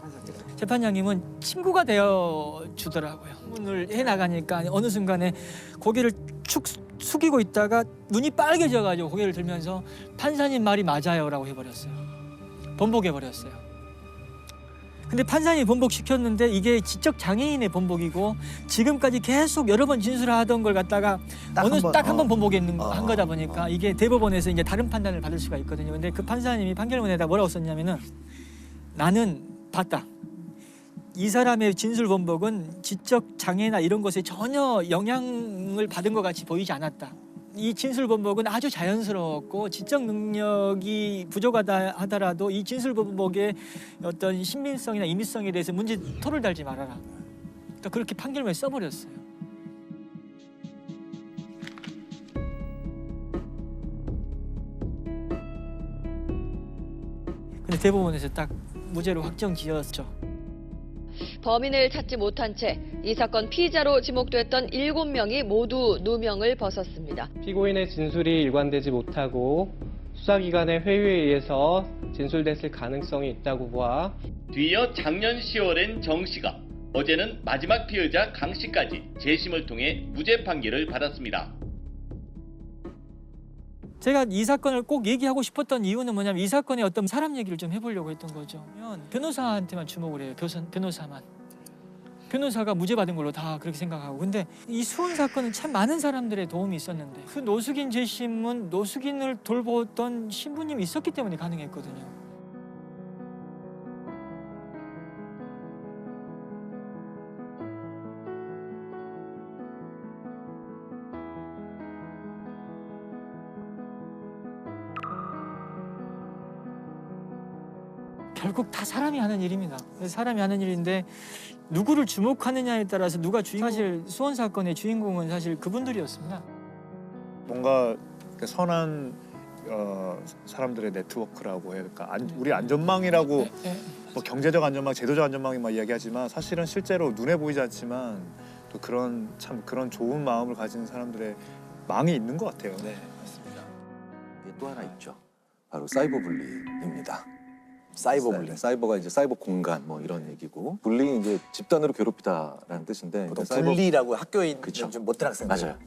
재판장님은 친구가 되어 주더라고요. 신문을 해나가니까 어느 순간에 고개를 축 숙이고 있다가 눈이 빨개져가지고 고개를 들면서 판사님 말이 맞아요라고 해버렸어요. 번복해버렸어요. 근데 판사님이 번복시켰는데 이게 지적 장애인의 번복이고 지금까지 계속 여러 번 진술하던 걸 갖다가 딱 한 번 번복한 거다 보니까 이게 대법원에서 이제 다른 판단을 받을 수가 있거든요. 근데 그 판사님이 판결문에다 뭐라고 썼냐면은 나는 봤다. 이 사람의 진술 번복은 지적 장애나 이런 것에 전혀 영향을 받은 것 같이 보이지 않았다. 이 진술 번복은 아주 자연스러웠고 지적 능력이 부족하다 하더라도 이 진술 번복의 어떤 신빙성이나 임의성에 대해서 문제 토를 달지 말아라. 그렇게 판결문에 써버렸어요. 근데 대법원에서 딱 무죄로 확정 지었죠. 범인을 찾지 못한 채 이 사건 피의자로 지목됐던 7명이 모두 누명을 벗었습니다. 피고인의 진술이 일관되지 못하고 수사기관의 회유에 의해서 진술됐을 가능성이 있다고 보아 뒤이어 작년 10월엔 정 씨가 어제는 마지막 피의자 강 씨까지 재심을 통해 무죄 판결을 받았습니다. 제가 이 사건을 꼭 얘기하고 싶었던 이유는 뭐냐면 이 사건의 어떤 사람 얘기를 좀 해보려고 했던 거죠. 변호사한테만 주목을 해요. 변호사만. 변호사가 무죄 받은 걸로 다 그렇게 생각하고. 근데 이 수원 사건은 참 많은 사람들의 도움이 있었는데 그 노숙인 재심은 노숙인을 돌보던 신부님이 있었기 때문에 가능했거든요. 결국 다 사람이 하는 일입니다. 사람이 하는 일인데 누구를 주목하느냐에 따라서 누가 사실 수원 사건의 주인공은 사실 그분들이었습니다. 뭔가 선한 사람들의 네트워크라고 해야 될까? 우리 안전망이라고 뭐 경제적 안전망, 제도적 안전망이 막 이야기하지만 사실은 실제로 눈에 보이지 않지만 또 그런 좋은 마음을 가진 사람들의 망이 있는 것 같아요. 네, 맞습니다. 이게 또 하나 있죠. 바로 사이버 불리입니다. 사이버 불링. 사이버가 이제 사이버 공간 뭐 이런 얘기고, 불링이 이제 집단으로 괴롭히다라는 뜻인데, 보통 분리라고 학교에 있는 그쵸. 좀 못된 학생들. 맞아요.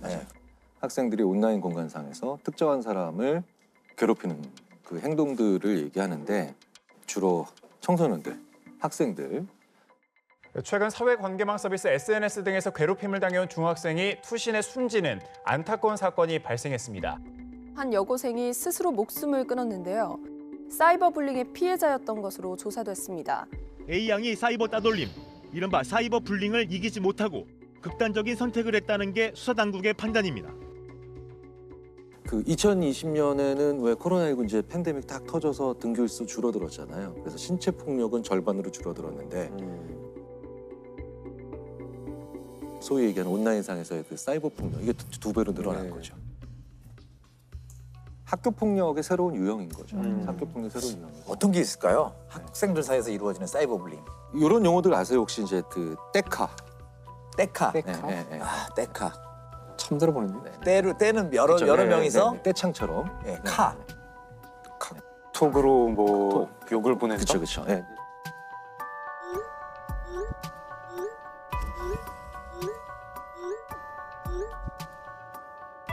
학생들이 온라인 공간상에서 특정한 사람을 괴롭히는 그 행동들을 얘기하는데 주로 청소년들, 학생들. 최근 사회관계망 서비스 SNS 등에서 괴롭힘을 당해온 중학생이 투신해 숨지는 안타까운 사건이 발생했습니다. 한 여고생이 스스로 목숨을 끊었는데요. 사이버 불링의 피해자였던 것으로 조사됐습니다. A양이 사이버 따돌림, 이른바 사이버 불링을 이기지 못하고 극단적인 선택을 했다는 게 수사당국의 판단입니다. 그 2020년에는 왜 코로나19 이제 팬데믹 딱 터져서 등교 일수 줄어들었잖아요. 그래서 신체 폭력은 절반으로 줄어들었는데 소위 얘기하는 온라인상에서의 그 사이버 폭력, 이게 두 배로 늘어난 거죠. 학교 폭력의 새로운 유형인 거죠. 학교 폭력 새로운 유형. 어떤 게 있을까요? 학생들 사이에서 이루어지는 사이버 불링. 이런 용어들 아세요? 혹시 이제 그 떼카. 떼카. 아, 떼카. 처음 들어보는데. 떼는 여러 명이서 떼창처럼. 카. 톡으로 뭐 욕을 보내는 거. 그렇죠.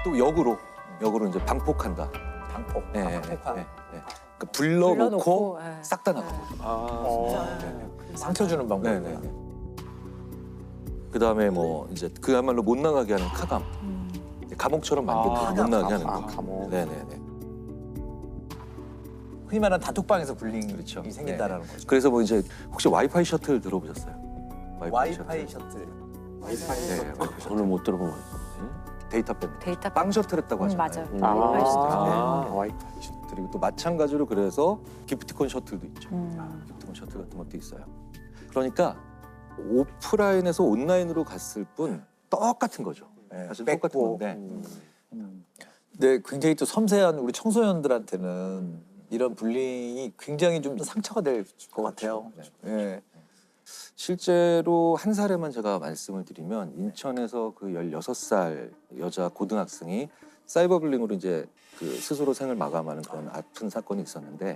또 역으로 이제 방폭한다. 방폭. 그러니까 불러놓고 싹 다 나가고. 상처 주는 방법. 그다음에 뭐 이제 그야말로 못 나가게 하는 카감. 감옥처럼 만들고 못 나가게 하는 거. 감옥. 네네네. 흔히 말하는 단톡방에서 불링이 생긴다라는 거죠. 그래서 뭐 이제 혹시 와이파이 셔틀 들어보셨어요? 와이파이 셔틀. 오늘 못 들어본 것 같아요. 데이터 밴드. 빵 셔틀 했다고 하잖아요. 맞아요. 와이파이 셔틀. 그리고 또 마찬가지로 그래서 기프티콘 셔틀도 있죠. 기프티콘 셔틀 같은 것도 있어요. 그러니까 오프라인에서 온라인으로 갔을 뿐 똑같은 거죠. 사실 똑같은 건데. 근데 굉장히 또 섬세한 우리 청소년들한테는 이런 불링이 굉장히 좀 상처가 될 것 같아요. 실제로 한 사례만 제가 말씀을 드리면 인천에서 그 16살 여자 고등학생이 사이버 불링으로 이제 그 스스로 생을 마감하는 그런 아픈 사건이 있었는데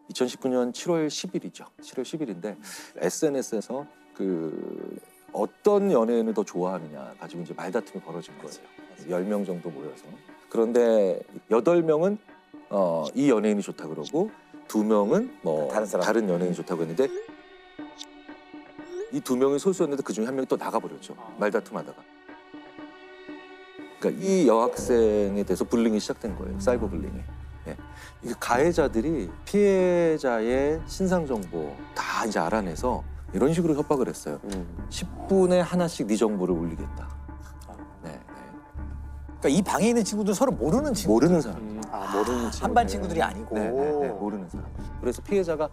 2019년 7월 10일이죠. 7월 10일인데 SNS에서 그 어떤 연예인을 더 좋아하느냐 가지고 이제 말다툼이 벌어진 거예요. 10명 정도 모여서. 그런데 8명은 이 연예인이 좋다 그러고 2명은 뭐 다른 연예인이 좋다고 했는데 이 2명이 소수였는데 그 중에 1명이 또 나가버렸죠. 말다툼하다가. 그러니까 이 여학생에 대해서 불링이 시작된 거예요. 사이버 불링이. 이게 가해자들이 피해자의 신상 정보 다 이제 알아내서 이런 식으로 협박을 했어요. 10분에 하나씩 네 정보를 올리겠다. 그러니까 이 방에 있는 친구들 서로 모르는 친구. 모르는 사람. 모르는 친구. 한반 친구들이 아니고. 모르는 사람. 그래서 피해자가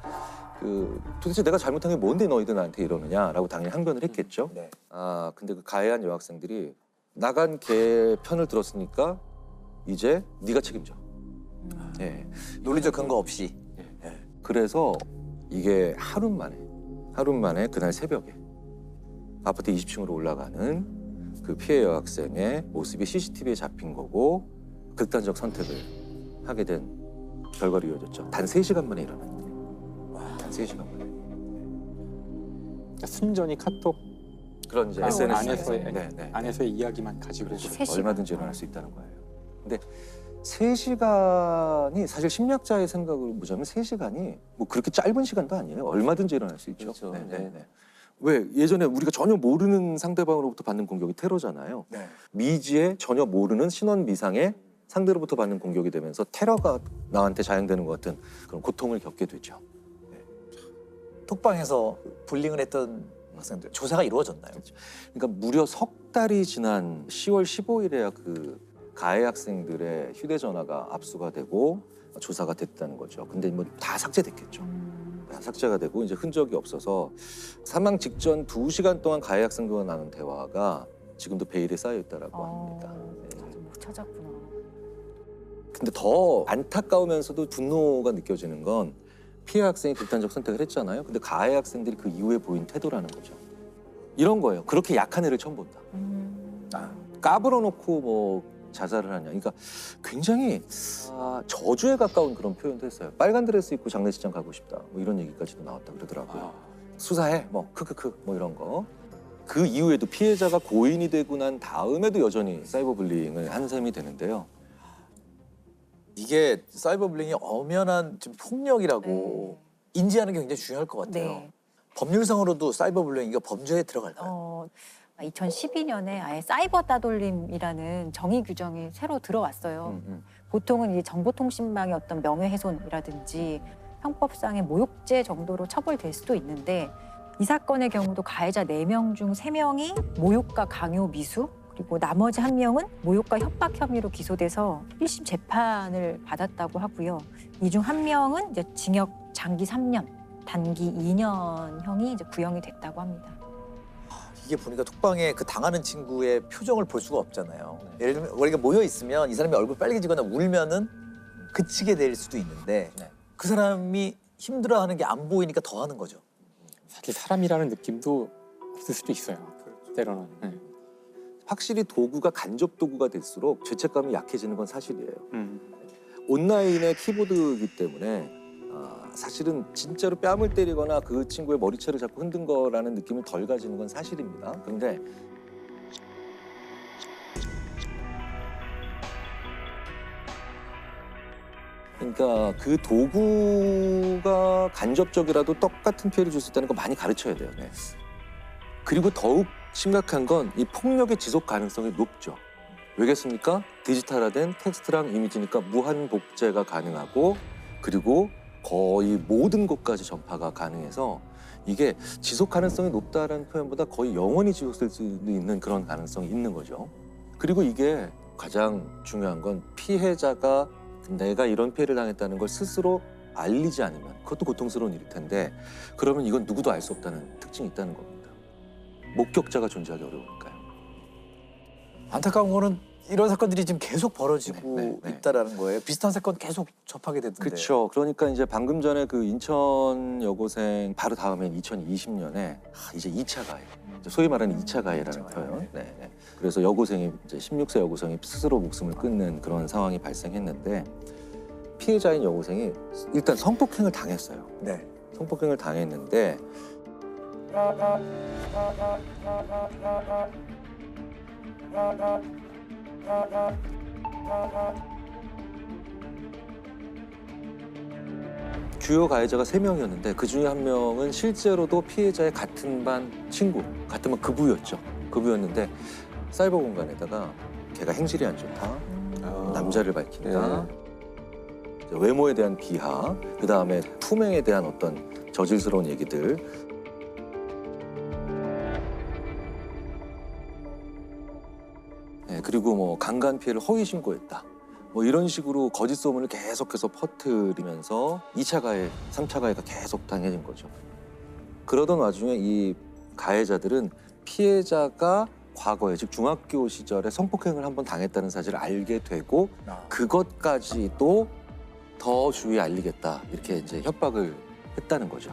도대체 내가 잘못한 게 뭔데 너희들 나한테 이러느냐라고 당연히 항변을 했겠죠. 근데 그 가해한 여학생들이 나간 걔 편을 들었으니까 이제 네가 책임져. 논리적 근거 없이. 그래서 이게 하루 만에 그날 새벽에 아파트 20층으로 올라가는 그 피해 여학생의 모습이 CCTV에 잡힌 거고 극단적 선택을 하게 된 결과로 이어졌죠. 단 3시간 만에 일어난 일이에요. 단 3시간 만에. 순전히 카톡 그런 이제 SNS 안에서의, 안에서의 이야기만 가지고 얼마든지 일어날 수 있다는 거예요. 근데 3시간이 사실 심리학자의 생각을 보자면 3시간이 뭐 그렇게 짧은 시간도 아니에요. 얼마든지 일어날 수 있죠. 그렇죠. 네. 왜 예전에 우리가 전혀 모르는 상대방으로부터 받는 공격이 테러잖아요. 네. 미지의 전혀 모르는 신원 미상의 상대로부터 받는 공격이 되면서 테러가 나한테 자행되는 것 같은 그런 고통을 겪게 되죠. 톡방에서 불링을 했던 학생들 조사가 이루어졌나요? 그러니까 무려 석 달이 지난 10월 15일에야 그 가해 학생들의 휴대전화가 압수가 되고 조사가 됐다는 거죠. 근데 뭐 다 삭제됐겠죠. 다 삭제가 되고 이제 흔적이 없어서 사망 직전 2시간 동안 가해 학생들과 나눈 대화가 지금도 베일에 쌓여 있다라고 합니다. 못 찾았구나. 근데 더 안타까우면서도 분노가 느껴지는 건 피해 학생이 극단적 선택을 했잖아요. 근데 가해 학생들이 그 이후에 보인 태도라는 거죠. 이런 거예요. 그렇게 약한 애를 처음 본다. 까불어 놓고 뭐 자살을 하냐. 그러니까 굉장히 저주에 가까운 그런 표현도 했어요. 빨간 드레스 입고 장례식장 가고 싶다. 뭐 이런 얘기까지도 나왔다 그러더라고요. 수사해. 뭐 크크크 뭐 이런 거. 그 이후에도 피해자가 고인이 되고 난 다음에도 여전히 사이버 불링을 한 셈이 되는데요. 이게 사이버 불링이 엄연한 좀 폭력이라고 인지하는 게 굉장히 중요할 것 같아요. 네. 법률상으로도 사이버 불링 이거 범죄에 들어갈까요? 2012년에 아예 사이버 따돌림이라는 정의 규정이 새로 들어왔어요. 보통은 이 정보통신망의 어떤 명예훼손이라든지 형법상의 모욕죄 정도로 처벌될 수도 있는데 이 사건의 경우도 가해자 4명 중 3명이 모욕과 강요 미수 그리고 나머지 1명은 모욕과 협박 혐의로 기소돼서 1심 재판을 받았다고 하고요. 이 중 1명은 이제 징역 장기 3년, 단기 2년형이 이제 구형이 됐다고 합니다. 이게 보니까 톡방에 그 당하는 친구의 표정을 볼 수가 없잖아요. 예를 들면 우리가 모여 있으면 이 사람이 얼굴 빨개지거나 울면은 그치게 될 수도 있는데 그 사람이 힘들어하는 게 안 보이니까 더 하는 거죠. 사실 사람이라는 느낌도 없을 수도 있어요. 때로는. 확실히 도구가 간접 도구가 될수록 죄책감이 약해지는 건 사실이에요. 온라인의 키보드이기 때문에 사실은 진짜로 뺨을 때리거나 그 친구의 머리채를 잡고 흔든 거라는 느낌을 덜 가지는 건 사실입니다. 그런데 그러니까 그 도구가 간접적이라도 똑같은 피해를 줄 수 있다는 거 많이 가르쳐야 돼요. 그리고 더욱 심각한 건 이 폭력의 지속 가능성이 높죠. 왜겠습니까? 디지털화된 텍스트랑 이미지니까 무한 복제가 가능하고 그리고 거의 모든 곳까지 전파가 가능해서 이게 지속 가능성이 높다라는 표현보다 거의 영원히 지속될 수 있는 그런 가능성이 있는 거죠. 그리고 이게 가장 중요한 건 피해자가 내가 이런 피해를 당했다는 걸 스스로 알리지 않으면 그것도 고통스러운 일일 텐데 그러면 이건 누구도 알 수 없다는 특징이 있다는 겁니다. 목격자가 존재하기 어려우니까요. 안타까운 거는 이런 사건들이 지금 계속 벌어지고 있다라는 거예요. 비슷한 사건 계속 접하게 되던데. 그렇죠. 그러니까 이제 방금 전에 그 인천 여고생 바로 다음엔 2020년에 이제 2차 가해, 소위 말하는 2차 가해라는 표현. 그래서 여고생이 이제 16세 여고생이 스스로 목숨을 끊는 그런 상황이 발생했는데 피해자인 여고생이 일단 성폭행을 당했어요. 성폭행을 당했는데 주요 가해자가 3명이었는데 그중에 1명은 실제로도 피해자의 같은 반 친구, 같은 반 급우였죠. 급우였는데 사이버 공간에다가 걔가 행실이 안 좋다, 남자를 밝힌다, 외모에 대한 비하, 그다음에 투명에 대한 어떤 저질스러운 얘기들 그리고 뭐 강간 피해를 허위 신고했다. 뭐 이런 식으로 거짓 소문을 계속해서 퍼뜨리면서 2차 가해, 3차 가해가 계속 당해진 거죠. 그러던 와중에 이 가해자들은 피해자가 과거에 즉 중학교 시절에 성폭행을 한번 당했다는 사실을 알게 되고 그것까지도 더 주위에 알리겠다 이렇게 이제 협박을 했다는 거죠.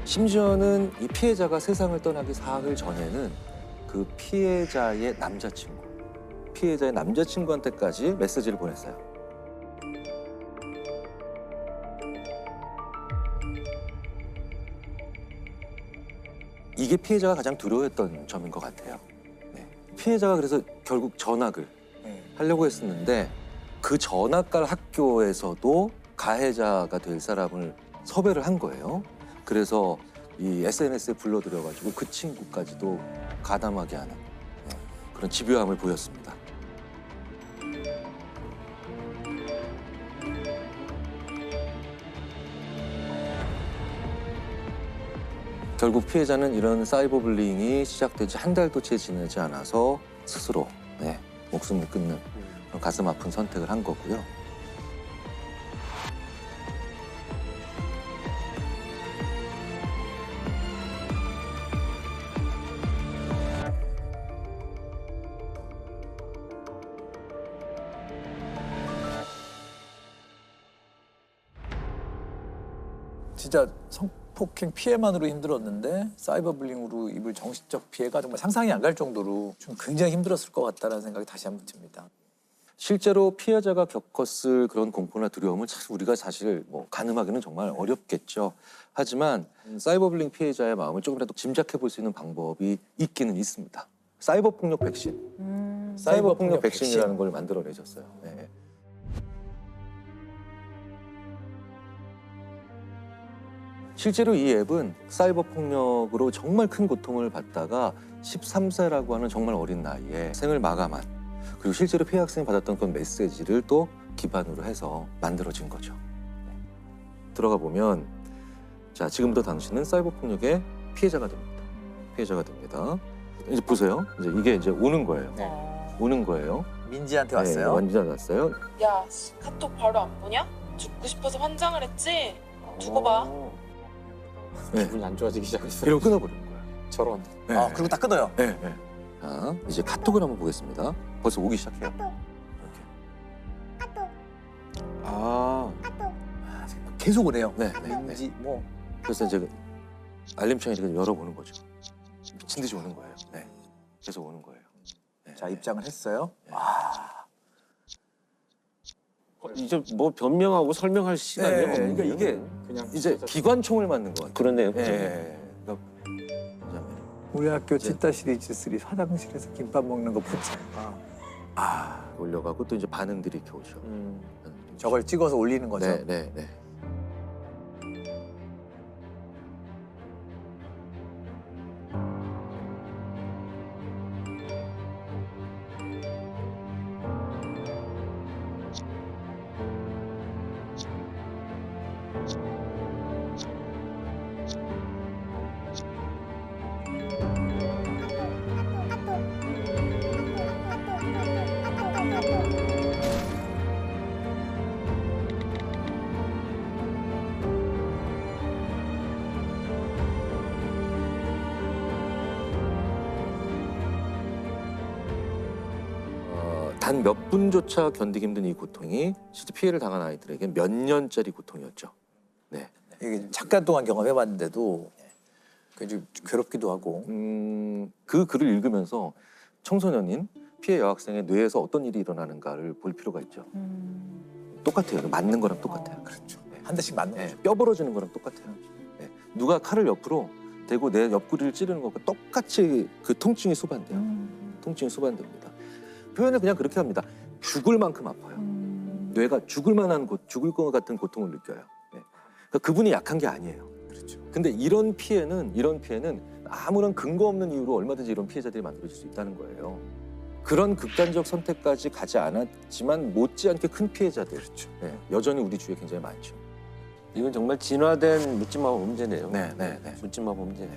심지어는 이 피해자가 세상을 떠나기 사흘 전에는 그 피해자의 남자친구한테까지 메시지를 보냈어요. 이게 피해자가 가장 두려워했던 점인 것 같아요. 네. 피해자가 그래서 결국 전학을 하려고 했었는데 그 전학 갈 학교에서도 가해자가 될 사람을 섭외를 한 거예요. 그래서 이 SNS에 불러들여가지고 그 친구까지도 가담하게 하는 그런 집요함을 보였습니다. 결국 피해자는 이런 사이버 불링이 시작된 지 한 달도 채 지나지 않아서 스스로 목숨을 끊는 그런 가슴 아픈 선택을 한 거고요. 진짜 성폭행 피해만으로 힘들었는데 사이버 불링으로 입을 정신적 피해가 정말 상상이 안 갈 정도로 좀 굉장히 힘들었을 것 같다는 생각이 다시 한번 듭니다. 실제로 피해자가 겪었을 그런 공포나 두려움은 우리가 사실 가늠하기는 정말 어렵겠죠. 하지만 사이버 불링 피해자의 마음을 조금이라도 짐작해 볼 수 있는 방법이 있기는 있습니다. 사이버 폭력 백신. 사이버 폭력 백신이라는 걸 만들어내셨어요. 네. 실제로 이 앱은 사이버 폭력으로 정말 큰 고통을 받다가 13세라고 하는 정말 어린 나이에 생을 마감한, 그리고 실제로 피해 학생이 받았던 그런 메시지를 또 기반으로 해서 만들어진 거죠. 들어가 보면 자, 지금부터 당신은 사이버 폭력의 피해자가 됩니다. 피해자가 됩니다. 이제 보세요. 이제 이게 이제 오는 거예요. 오는 거예요. 민지한테 왔어요. 네, 민지한테 왔어요. 야, 카톡 바로 안 보냐? 죽고 싶어서 환장을 했지? 두고 봐. 기분이 안 좋아지기 시작했어요. 이러고 끊어버리는 거예요. 저런. 네. 아, 그리고 딱 끊어요. 네. 네. 자, 이제 카톡을 한번 보겠습니다. 벌써 오기 시작해요. 이렇게. 계속 오네요. 네. 민지 그래서 이제 알림창을 이렇게 열어보는 거죠. 미친 듯이 오는 거예요. 네. 계속 오는 거예요. 네. 자, 입장을 했어요. 이제 뭐 변명하고 설명할 시간이 없는 그러니까 거예요. 이게 그냥 이제 기관총을 맞는 것 같아요. 그렇네요. 네. 우리 학교 치타 시리즈 3 화장실에서 김밥 먹는 거 보자. 올려가고 또 이제 반응들이 이렇게 오죠. 저걸 찍어서 올리는 거죠. 네. 단 몇 분조차 견디기 힘든 이 고통이 실제 피해를 당한 아이들에게 몇 년짜리 고통이었죠. 네. 이게 잠깐 동안 경험해봤는데도 굉장히 괴롭기도 하고. 그 글을 읽으면서 청소년인 피해 여학생의 뇌에서 어떤 일이 일어나는가를 볼 필요가 있죠. 똑같아요. 맞는 거랑 똑같아요. 그렇죠. 한 대씩 맞는 거죠. 뼈 부러지는 거랑 똑같아요. 네. 누가 칼을 옆으로 대고 내 옆구리를 찌르는 것과 똑같이 그 통증이 수반돼요. 통증이 수반됩니다. 표현을 그냥 그렇게 합니다. 죽을 만큼 아파요. 뇌가 죽을 것 같은 고통을 느껴요. 네. 그러니까 그분이 약한 게 아니에요. 그렇죠. 근데 이런 피해는 아무런 근거 없는 이유로 얼마든지 이런 피해자들이 만들어질 수 있다는 거예요. 그런 극단적 선택까지 가지 않았지만 못지않게 큰 피해자들, 네, 여전히 우리 주위에 굉장히 많죠. 이건 정말 진화된 묻지마 범죄네요. 네. 묻지마 범죄.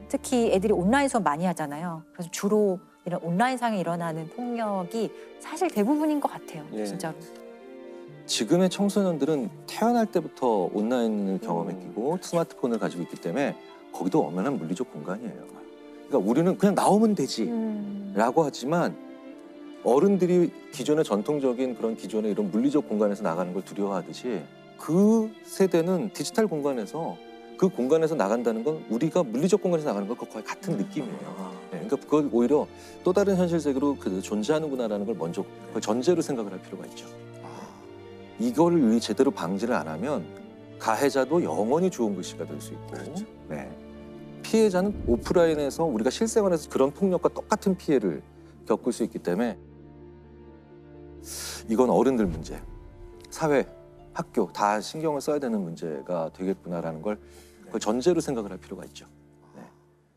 특히 애들이 온라인 수업 많이 하잖아요. 그래서 주로 이런 온라인상에 일어나는 폭력이 사실 대부분인 것 같아요. 진짜로. 지금의 청소년들은 태어날 때부터 온라인을 경험했고 스마트폰을 가지고 있기 때문에 거기도 엄연한 물리적 공간이에요. 그러니까 우리는 그냥 나오면 되지라고 하지만 어른들이 기존의 전통적인 그런 기존의 이런 물리적 공간에서 나가는 걸 두려워하듯이 그 세대는 디지털 공간에서 그 공간에서 나간다는 건 우리가 물리적 공간에서 나가는 건 거의 같은 느낌이에요. 그러니까 그걸 오히려 또 다른 현실 세계로 존재하는구나라는 걸 먼저 전제로 생각을 할 필요가 있죠. 이걸 우리 제대로 방지를 안 하면 가해자도 영원히 좋은 글씨가 될 수 있고 네. 피해자는 오프라인에서 우리가 실생활에서 그런 폭력과 똑같은 피해를 겪을 수 있기 때문에 이건 어른들 문제, 사회, 학교 다 신경을 써야 되는 문제가 되겠구나라는 걸 그 전제로 생각을 할 필요가 있죠.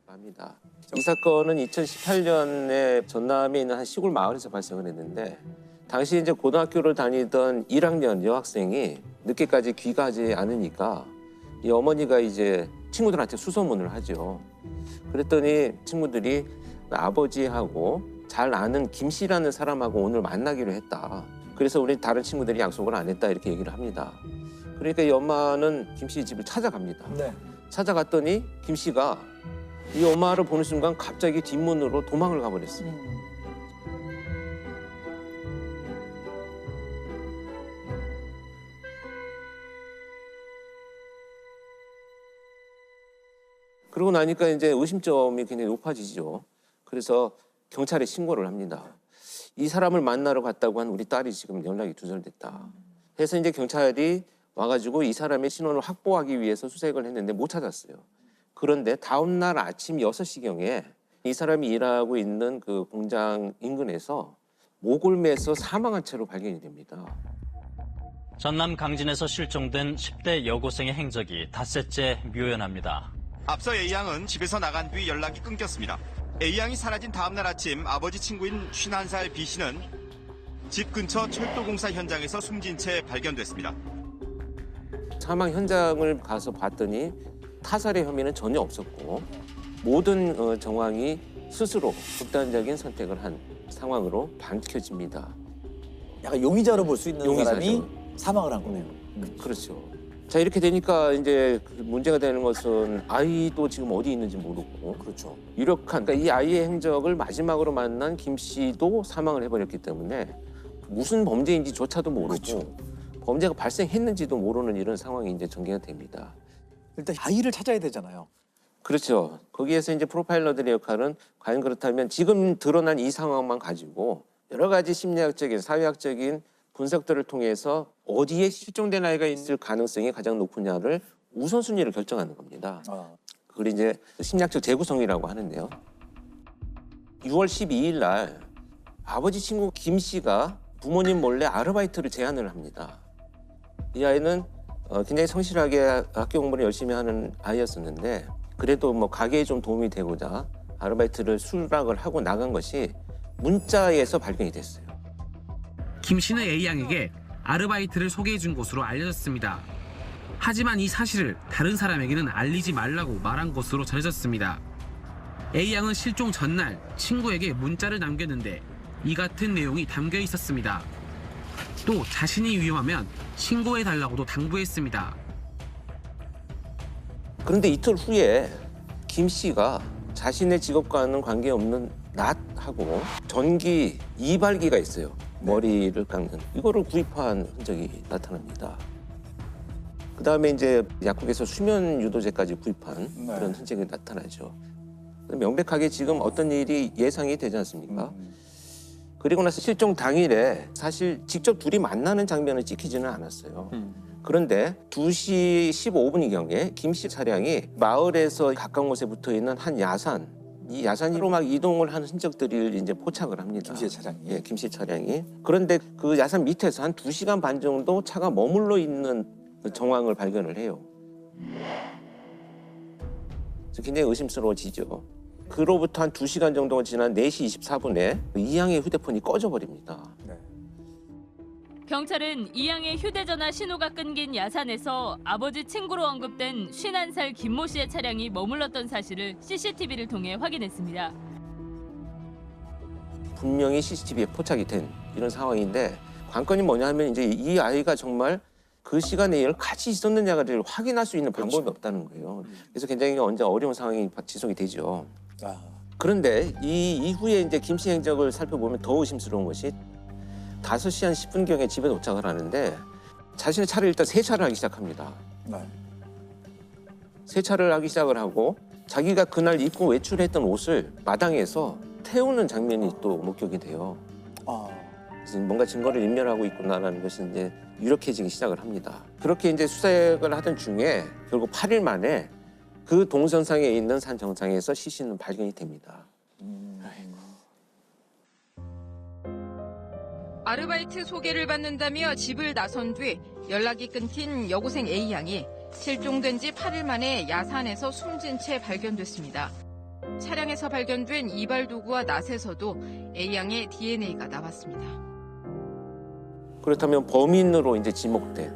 합니다. 이 사건은 2018년에 전남에 있는 한 시골 마을에서 발생을 했는데 당시 이제 고등학교를 다니던 1학년 여학생이 늦게까지 귀가하지 않으니까 이 어머니가 이제 친구들한테 수소문을 하죠. 그랬더니 친구들이 아버지하고 잘 아는 김 씨라는 사람하고 오늘 만나기로 했다. 그래서 우리 다른 친구들이 약속을 안 했다 이렇게 얘기를 합니다. 그러니까 이 엄마는 김 씨 집을 찾아갑니다. 네. 찾아갔더니 김 씨가 이 엄마를 보는 순간 갑자기 뒷문으로 도망을 가버렸어요. 그러고 나니까 이제 의심점이 굉장히 높아지죠. 그래서 경찰에 신고를 합니다. 이 사람을 만나러 갔다고 한 우리 딸이 지금 연락이 두절됐다. 그래서 이제 경찰이 와가지고 이 사람의 신원을 확보하기 위해서 수색을 했는데 못 찾았어요. 그런데 다음 날 아침 6시경에 이 사람이 일하고 있는 그 공장 인근에서 목을 매서 사망한 채로 발견이 됩니다. 전남 강진에서 실종된 10대 여고생의 행적이 닷새째 묘연합니다. 앞서 A양은 집에서 나간 뒤 연락이 끊겼습니다. A양이 사라진 다음 날 아침 아버지 친구인 51살 B씨는 집 근처 철도공사 현장에서 숨진 채 발견됐습니다. 사망 현장을 가서 봤더니 타살의 혐의는 전혀 없었고 모든 정황이 스스로 극단적인 선택을 한 상황으로 밝혀집니다. 약간 용의자로 볼 수 있는 용의자죠. 사람이 사망을 한 거네요. 그렇죠. 자 이렇게 되니까 이제 문제가 되는 것은 아이도 지금 어디 있는지 모르고 그렇죠. 유력한 그러니까 이 아이의 행적을 마지막으로 만난 김 씨도 사망을 해버렸기 때문에 무슨 범죄인지조차도 모르고 그렇죠. 범죄가 발생했는지도 모르는 이런 상황이 이제 전개가 됩니다. 일단 아이를 찾아야 되잖아요. 그렇죠. 거기에서 이제 프로파일러들의 역할은 과연 그렇다면 지금 드러난 이 상황만 가지고 여러 가지 심리학적인, 사회학적인 분석들을 통해서 어디에 실종된 아이가 있을 가능성이 가장 높으냐를 우선순위를 결정하는 겁니다. 그걸 이제 심리학적 재구성이라고 하는데요. 6월 12일 날 아버지 친구 김 씨가 부모님 몰래 아르바이트를 제안을 합니다. 이 아이는 굉장히 성실하게 학교 공부를 열심히 하는 아이였었는데 그래도 뭐 가게에 좀 도움이 되고자 아르바이트를 수락을 하고 나간 것이 문자에서 발견이 됐어요. 김 씨는 A양에게 아르바이트를 소개해준 곳으로 알려졌습니다. 하지만 이 사실을 다른 사람에게는 알리지 말라고 말한 것으로 전해졌습니다. A양은 실종 전날 친구에게 문자를 남겼는데 이 같은 내용이 담겨 있었습니다. 또 자신이 위험하면 신고해달라고도 당부했습니다. 그런데 이틀 후에 김 씨가 자신의 직업과는 관계없는 낫하고 전기 이발기가 있어요. 머리를 깎는 이거를 구입한 흔적이 나타납니다. 그 다음에 이제 약국에서 수면 유도제까지 구입한 그런 흔적이 나타나죠. 명백하게 지금 어떤 일이 예상이 되지 않습니까? 그리고 나서 실종 당일에 사실 직접 둘이 만나는 장면은 찍히지는 않았어요. 그런데 2시 15분경에 김 씨 차량이 마을에서 가까운 곳에 붙어 있는 한 야산, 이 야산으로 막 이동을 하는 흔적들을 이제 포착을 합니다. 김 씨 차량이? 예, 김 씨 차량이. 그런데 그 야산 밑에서 한 2시간 반 정도 차가 머물러 있는 그 정황을 발견을 해요. 그래서 굉장히 의심스러워지죠. 그로부터 한 2시간 정도가 지난 4시 24분에 이양의 휴대폰이 꺼져버립니다. 경찰은 이양의 휴대전화 신호가 끊긴 야산에서 아버지 친구로 언급된 51살 김모 씨의 차량이 머물렀던 사실을 CCTV를 통해 확인했습니다. 분명히 CCTV에 포착이 된 이런 상황인데 관건이 뭐냐 하면 이제 이 아이가 정말 그 시간에 이걸 같이 있었느냐를 확인할 수 있는 방법이 없다는 거예요. 그래서 굉장히 언제 어려운 상황이 지속이 되죠. 그런데 이 이후에 이제 김 씨 행적을 살펴보면 더 의심스러운 것이 5시 한 10분경에 집에 도착을 하는데 자신의 차를 일단 세차를 하기 시작합니다. 세차를 하기 시작을 하고 자기가 그날 입고 외출했던 옷을 마당에서 태우는 장면이 또 목격이 돼요. 그래서 뭔가 증거를 인멸하고 있구나라는 것이 이제 유력해지기 시작을 합니다. 그렇게 이제 수색을 하던 중에 결국 8일 만에 그 동선상에 있는 산 정상에서 시신은 발견이 됩니다. 아르바이트 소개를 받는다며 집을 나선 뒤 연락이 끊긴 여고생 A양이 실종된 지 8일 만에 야산에서 숨진 채 발견됐습니다. 차량에서 발견된 이발 도구와 낫에서도 A양의 DNA가 나왔습니다. 그렇다면 범인으로 이제 지목된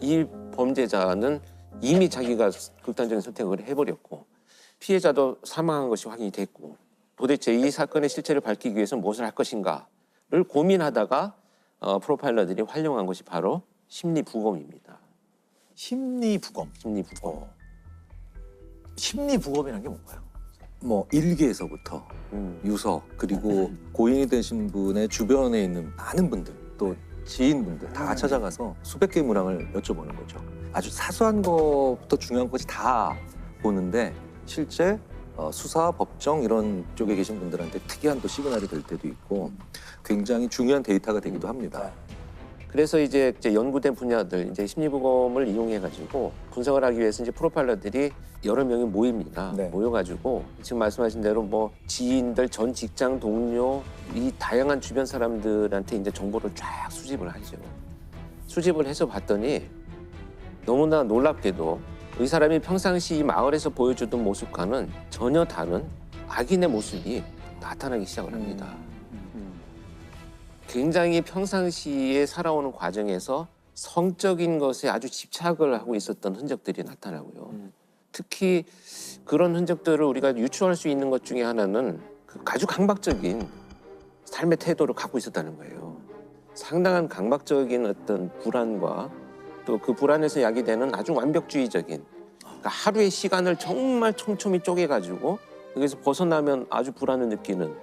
이 범죄자는 이미 자기가 극단적인 선택을 해버렸고 피해자도 사망한 것이 확인이 됐고 도대체 이 사건의 실체를 밝히기 위해서 무엇을 할 것인가를 고민하다가 프로파일러들이 활용한 것이 바로 심리부검입니다. 심리부검. 심리부검이라는 게 뭔가요? 뭐 일기에서부터 유서 그리고 고인이 되신 분의 주변에 있는 많은 분들 또 지인분들 다 찾아가서 수백 개의 문항을 여쭤보는 거죠. 아주 사소한 것부터 중요한 것이 다 보는데 실제 수사, 법정 이런 쪽에 계신 분들한테 특이한 또 시그널이 될 때도 있고 굉장히 중요한 데이터가 되기도 합니다. 그래서 이제 연구된 분야들 이제 심리부검을 이용해가지고 분석을 하기 위해서 이제 프로파일러들이 여러 명이 모입니다. 모여가지고 지금 말씀하신 대로 뭐 지인들, 전 직장 동료 이 다양한 주변 사람들한테 이제 정보를 쫙 수집을 하죠. 수집을 해서 봤더니 너무나 놀랍게도 이 사람이 평상시 이 마을에서 보여주던 모습과는 전혀 다른 악인의 모습이 나타나기 시작을 합니다. 굉장히 평상시에 살아오는 과정에서 성적인 것에 아주 집착을 하고 있었던 흔적들이 나타나고요. 특히 그런 흔적들을 우리가 유추할 수 있는 것 중에 하나는 그 아주 강박적인 삶의 태도를 갖고 있었다는 거예요. 상당한 강박적인 어떤 불안과 또 그 불안에서 야기되는 아주 완벽주의적인 그러니까 하루의 시간을 정말 촘촘히 쪼개가지고 여기서 벗어나면 아주 불안을 느끼는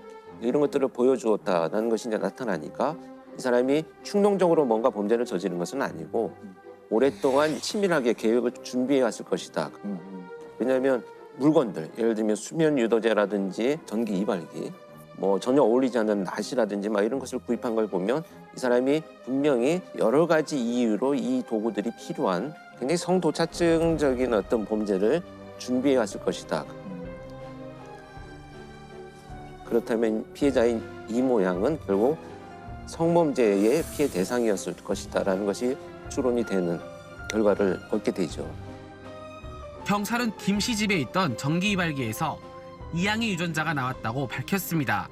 이런 것들을 보여주었다는 것이 이제 나타나니까 이 사람이 충동적으로 뭔가 범죄를 저지른 것은 아니고 오랫동안 치밀하게 계획을 준비해 왔을 것이다. 왜냐하면 물건들, 예를 들면 수면 유도제라든지 전기 이발기, 뭐 전혀 어울리지 않는 낫이라든지 막 이런 것을 구입한 걸 보면 이 사람이 분명히 여러 가지 이유로 이 도구들이 필요한 굉장히 성도착증적인 어떤 범죄를 준비해 왔을 것이다. 그렇다면 피해자인 이 모양은 결국 성범죄의 피해 대상이었을 것이다라는 것이 추론이 되는 결과를 얻게 되죠. 경찰은 김 씨 집에 있던 전기 이발기에서 이양의 유전자가 나왔다고 밝혔습니다.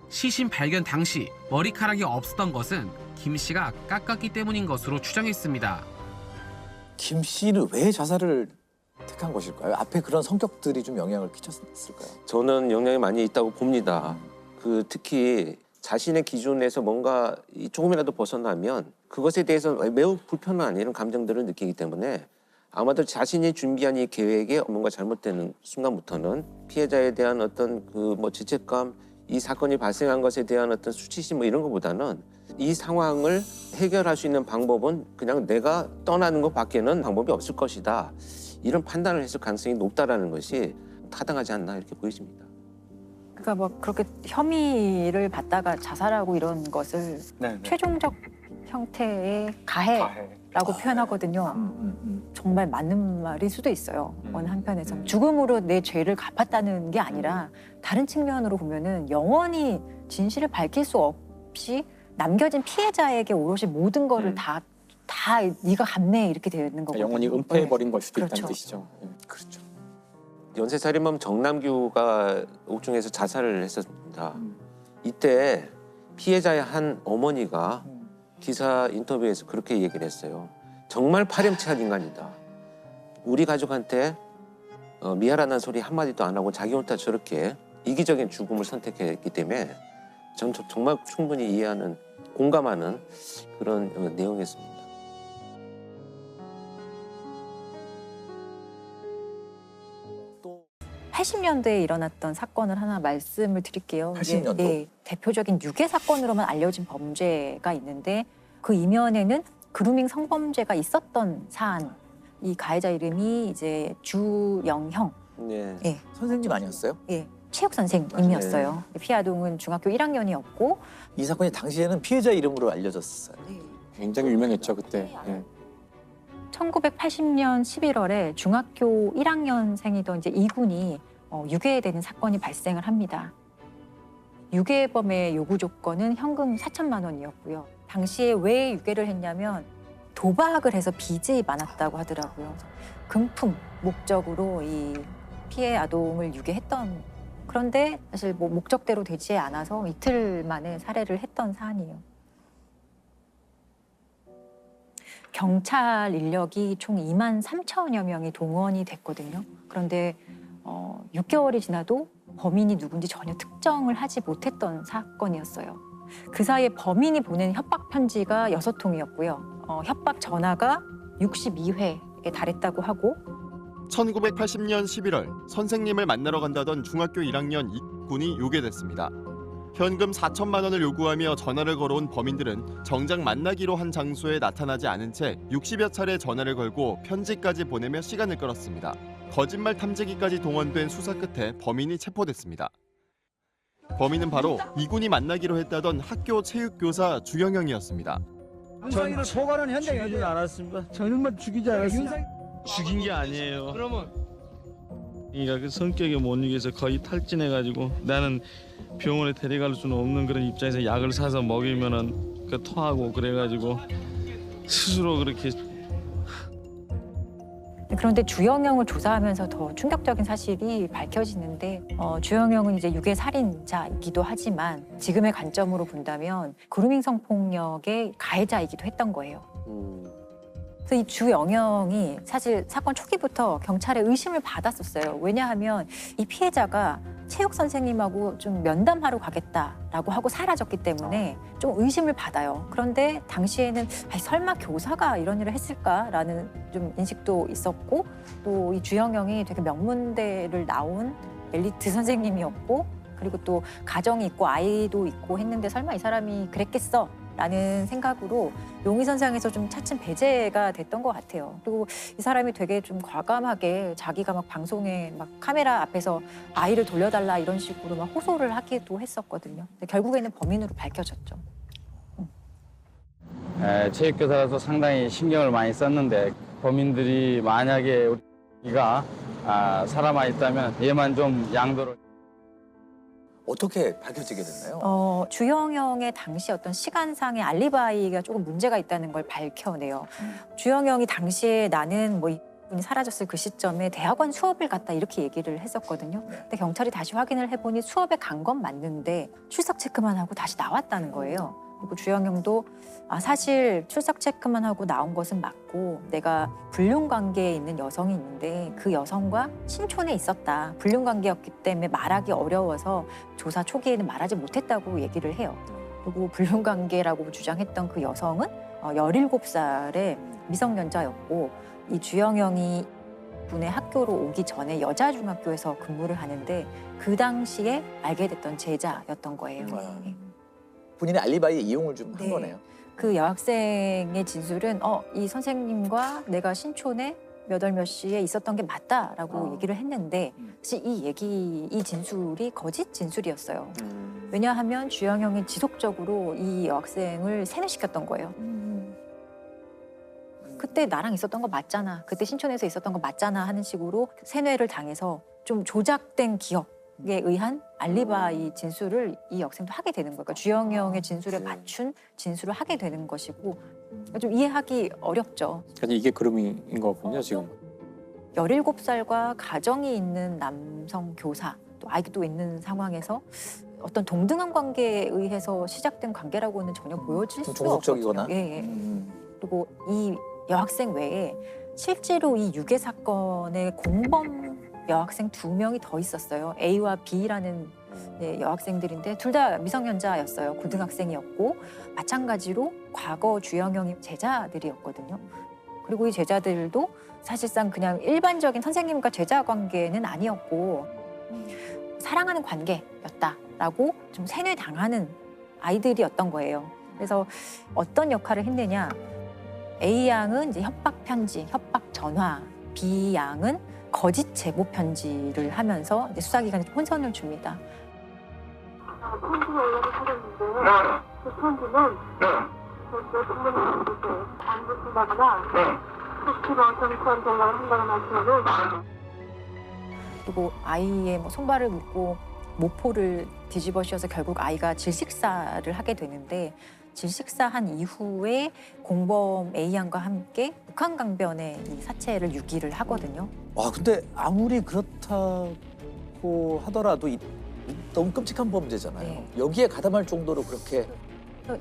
시신 발견 당시 머리카락이 없었던 것은 김 씨가 깎았기 때문인 것으로 추정했습니다. 김 씨는 왜 자살을 택한 것일까요? 앞에 그런 성격들이 좀 영향을 끼쳤을까요? 저는 영향이 많이 있다고 봅니다. 특히 자신의 기준에서 뭔가 조금이라도 벗어나면 그것에 대해서 매우 불편한 이런 감정들을 느끼기 때문에 아마도 자신이 준비한 이 계획에 뭔가 잘못되는 순간부터는 피해자에 대한 어떤 그 뭐 죄책감, 이 사건이 발생한 것에 대한 어떤 수치심 뭐 이런 것보다는 이 상황을 해결할 수 있는 방법은 그냥 내가 떠나는 것밖에는 방법이 없을 것이다. 이런 판단을 했을 가능성이 높다라는 것이 타당하지 않나 이렇게 보여집니다. 그러니까 뭐 그렇게 혐의를 받다가 자살하고 이런 것을 최종적 형태의 가해라고 표현하거든요. 정말 맞는 말일 수도 있어요. 어느 한편에서 죽음으로 내 죄를 갚았다는 게 아니라 다른 측면으로 보면은 영원히 진실을 밝힐 수 없이 남겨진 피해자에게 오롯이 모든 거를 다 네가 갚네 이렇게 되는 거거든요. 영원히 은폐해버린 걸 수도 그렇죠. 있다는 뜻이죠. 그렇죠. 연쇄살인범 정남규가 옥중에서 자살을 했었습니다. 이때 피해자의 한 어머니가 기사 인터뷰에서 그렇게 얘기를 했어요. 정말 파렴치한 인간이다. 우리 가족한테 미안하다는 소리 한마디도 안 하고 자기 혼자 저렇게 이기적인 죽음을 선택했기 때문에 전 정말 충분히 이해하는, 공감하는 그런 내용이었습니다. 80년대에 일어났던 사건을 하나 말씀을 드릴게요. 80년도? 예, 대표적인 유괴 사건으로만 알려진 범죄가 있는데 그 이면에는 그루밍 성범죄가 있었던 사안. 이 가해자 이름이 이제 주영형. 네. 예. 선생님 아니었어요? 예. 체육 선생님이었어요. 피해 아동은 중학교 1학년이었고 이 사건이 당시에는 피해자 이름으로 알려졌어요. 굉장히 유명했죠 그때. 예. 1980년 11월에 중학교 1학년생이던 이제 이군이 유괴되는 사건이 발생을 합니다. 유괴범의 요구 조건은 현금 4천만 원이었고요. 당시에 왜 유괴를 했냐면 도박을 해서 빚이 많았다고 하더라고요. 금품 목적으로 이 피해 아동을 유괴했던, 그런데 사실 뭐 목적대로 되지 않아서 이틀 만에 살해를 했던 사안이에요. 경찰 인력이 총 2만 3천여 명이 동원이 됐거든요. 그런데 6개월이 지나도 범인이 누군지 전혀 특정을 하지 못했던 사건이었어요. 그 사이에 범인이 보낸 협박 편지가 6통이었고요. 협박 전화가 62회에 달했다고 하고 1980년 11월 선생님을 만나러 간다던 중학교 1학년 이군이 유괴됐습니다. 현금 4천만 원을 요구하며 전화를 걸어온 범인들은 정작 만나기로 한 장소에 나타나지 않은 채 60여 차례 전화를 걸고 편지까지 보내며 시간을 끌었습니다. 거짓말 탐지기까지 동원된 수사 끝에 범인이 체포됐습니다. 범인은 바로 이군이 만나기로 했다던 학교 체육교사 주영형이었습니다. 윤상이를 포괄한 현장에 죽이지 않았습니다. 저녁만 죽이지 않았습니다. 죽인 게 아니에요. 그러면 그러니까 그 성격에 못 이겨서 거의 탈진해가지고 나는 병원에 데려갈 수는 없는 그런 입장에서 약을 사서 먹이면은 그 토하고 그래가지고 스스로 그렇게. 그런데 주영형을 조사하면서 더 충격적인 사실이 밝혀지는데 주영형은 이제 유괴 살인자이기도 하지만 지금의 관점으로 본다면 그루밍 성폭력의 가해자이기도 했던 거예요. 그래서 이 주영형이 사실 사건 초기부터 경찰에 의심을 받았었어요. 왜냐하면 이 피해자가 체육 선생님하고 좀 면담하러 가겠다라고 하고 사라졌기 때문에 좀 의심을 받아요. 그런데 당시에는 설마 교사가 이런 일을 했을까라는 좀 인식도 있었고, 또 이 주영형이 되게 명문대를 나온 엘리트 선생님이었고, 그리고 또 가정이 있고 아이도 있고 했는데 설마 이 사람이 그랬겠어? 라는 생각으로 용의선상에서 좀 차츰 배제가 됐던 것 같아요. 그리고 이 사람이 되게 좀 과감하게 자기가 막 방송에 막 카메라 앞에서 아이를 돌려달라 이런 식으로 막 호소를 하기도 했었거든요. 근데 결국에는 범인으로 밝혀졌죠. 체육교사라서 상당히 신경을 많이 썼는데 범인들이 만약에 우리가 살아만 있다면 얘만 좀 양도를. 어떻게 밝혀지게 됐나요? 주영형의 당시 어떤 시간상의 알리바이가 조금 문제가 있다는 걸 밝혀내요. 주영형이 당시에 나는 뭐 이분이 사라졌을 그 시점에 대학원 수업을 갔다 이렇게 얘기를 했었거든요. 근데 경찰이 다시 확인을 해보니 수업에 간 건 맞는데 출석 체크만 하고 다시 나왔다는 거예요. 그리고 주영형도 사실 출석 체크만 하고 나온 것은 맞고 내가 불륜관계에 있는 여성이 있는데 그 여성과 신촌에 있었다. 불륜관계였기 때문에 말하기 어려워서 조사 초기에는 말하지 못했다고 얘기를 해요. 그리고 불륜관계라고 주장했던 그 여성은 17살의 미성년자였고 이 주영형이 분의 학교로 오기 전에 여자 중학교에서 근무를 하는데 그 당시에 알게 됐던 제자였던 거예요. 본인의 알리바이에 이용을 좀 한 거네요. 그 여학생의 진술은 이 선생님과 내가 신촌에 몇 월 몇 시에 있었던 게 맞다라고 얘기를 했는데 사실 이 진술이 거짓 진술이었어요. 왜냐하면 주영형이 지속적으로 이 여학생을 세뇌시켰던 거예요. 그때 나랑 있었던 거 맞잖아. 그때 신촌에서 있었던 거 맞잖아 하는 식으로 세뇌를 당해서 좀 조작된 기억에 의한 알리바이 진술을 이 여학생도 하게 되는 거예요. 그러니까 주영형의 진술에 맞춘 진술을 하게 되는 것이고 좀 이해하기 어렵죠. 그러니까 이게 그루밍인 거군요, 지금. 17살과 가정이 있는 남성 교사, 또 아이도 있는 상황에서 어떤 동등한 관계에 의해서 시작된 관계라고는 전혀 보여질 수 없거든요. 종속적이거나. 예. 그리고 이 여학생 외에 실제로 이 유괴 사건의 공범 여학생 2명이 더 있었어요. A와 B라는 여학생들인데 둘 다 미성년자였어요. 고등학생이었고 마찬가지로 과거 주영형의 제자들이었거든요. 그리고 이 제자들도 사실상 그냥 일반적인 선생님과 제자 관계는 아니었고 사랑하는 관계였다라고 좀 세뇌당하는 아이들이었던 거예요. 그래서 어떤 역할을 했느냐? A 양은 이제 협박 편지, 협박 전화, B 양은 거짓 제보 편지를 하면서 이제 수사기관에 혼선을 줍니다. 편지를 연락을 하셨는데 그 편지는 절대 부모님한테 안 주신다거나 혹시 경찰한테 연락을 한다거나 하시면은 그리고 아이의 뭐 손발을 묶고 모포를 뒤집어 씌워서 결국 아이가 질식사를 하게 되는데 질식사한 이후에 공범 A양과 함께 북한강변에 이 사체를 유기를 하거든요. 와 근데 아무리 그렇다고 하더라도 너무 끔찍한 범죄잖아요. 네. 여기에 가담할 정도로 그렇게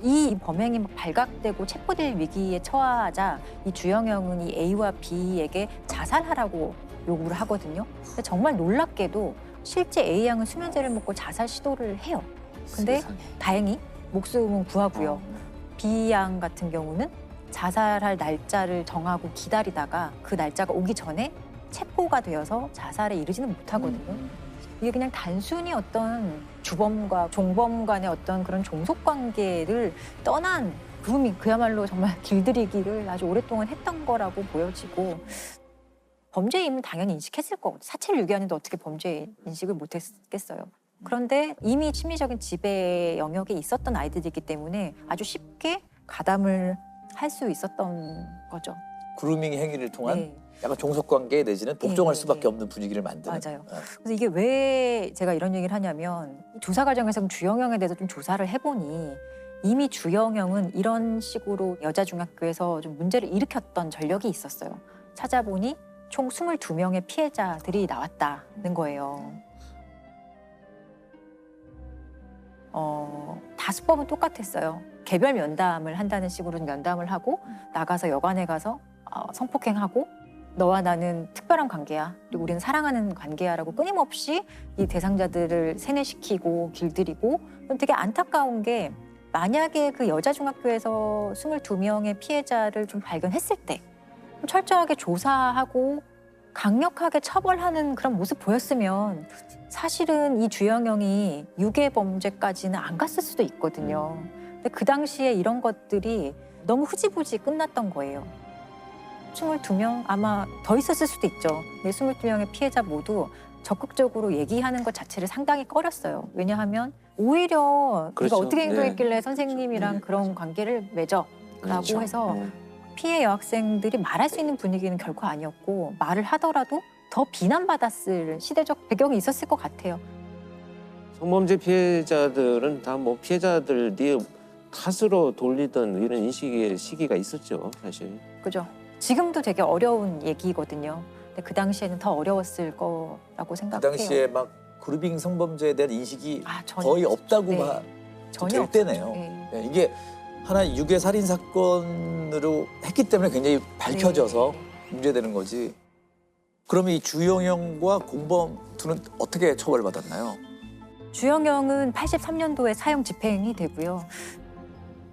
이 범행이 막 발각되고 체포될 위기에 처하자 이 주영영은 이 A와 B에게 자살하라고 요구를 하거든요. 근데 정말 놀랍게도 실제 A양은 수면제를 먹고 자살 시도를 해요. 근데 다행히 목숨은 구하고요. B양 같은 경우는 자살할 날짜를 정하고 기다리다가 그 날짜가 오기 전에 체포가 되어서 자살에 이르지는 못하거든요. 이게 그냥 단순히 어떤 주범과 종범 간의 어떤 그런 종속 관계를 떠난 그룹이 그야말로 정말 길들이기를 아주 오랫동안 했던 거라고 보여지고 범죄임은 당연히 인식했을 거고 사체를 유기하는데 어떻게 범죄 인식을 못했겠어요. 그런데 이미 심리적인 지배 영역에 있었던 아이들이기 때문에 아주 쉽게 가담을 할 수 있었던 거죠. 그루밍 행위를 통한 네. 약간 종속관계 내지는 복종할 네, 수밖에 네. 없는 분위기를 만드는. 맞아요. 그래서 이게 왜 제가 이런 얘기를 하냐면 조사 과정에서 주영영에 대해서 좀 조사를 해보니 이미 주영영은 이런 식으로 여자 중학교에서 좀 문제를 일으켰던 전력이 있었어요. 찾아보니 총 22명의 피해자들이 나왔다는 거예요. 다수법은 똑같았어요. 개별 면담을 한다는 식으로 면담을 하고 나가서 여관에 가서 성폭행하고 너와 나는 특별한 관계야. 그리고 우리는 사랑하는 관계야라고 끊임없이 이 대상자들을 세뇌시키고 길들이고 되게 안타까운 게 만약에 그 여자 중학교에서 22명의 피해자를 좀 발견했을 때 철저하게 조사하고 강력하게 처벌하는 그런 모습 보였으면 사실은 이 주영영이 유괴 범죄까지는 안 갔을 수도 있거든요. 근데 그 당시에 이런 것들이 너무 흐지부지 끝났던 거예요. 22명 아마 더 있었을 수도 있죠. 근데 22명의 피해자 모두 적극적으로 얘기하는 것 자체를 상당히 꺼렸어요. 왜냐하면 오히려 그렇죠. 네가 어떻게 행동했길래 네. 선생님이랑 그런 관계를 맺어? 라고 그렇죠. 해서 피해 여학생들이 말할 수 있는 분위기는 결코 아니었고 말을 하더라도 더 비난받았을 시대적 배경이 있었을 것 같아요. 성범죄 피해자들은 다 뭐 피해자들 네 탓으로 돌리던 이런 인식의 시기가 있었죠, 사실. 그죠. 지금도 되게 어려운 얘기거든요. 근데 그 당시에는 더 어려웠을 거라고 그 생각해요. 당시에 막 그루밍 성범죄에 대한 인식이 전혀 거의 없다고 네. 전혀 될 때네요. 네. 네, 이게 하나의 유괴 살인 사건으로 했기 때문에 굉장히 밝혀져서 문제되는 거지. 그러면 이 주영영과 공범 둘은 어떻게 처벌받았나요? 주영영은 83년도에 사형 집행이 되고요.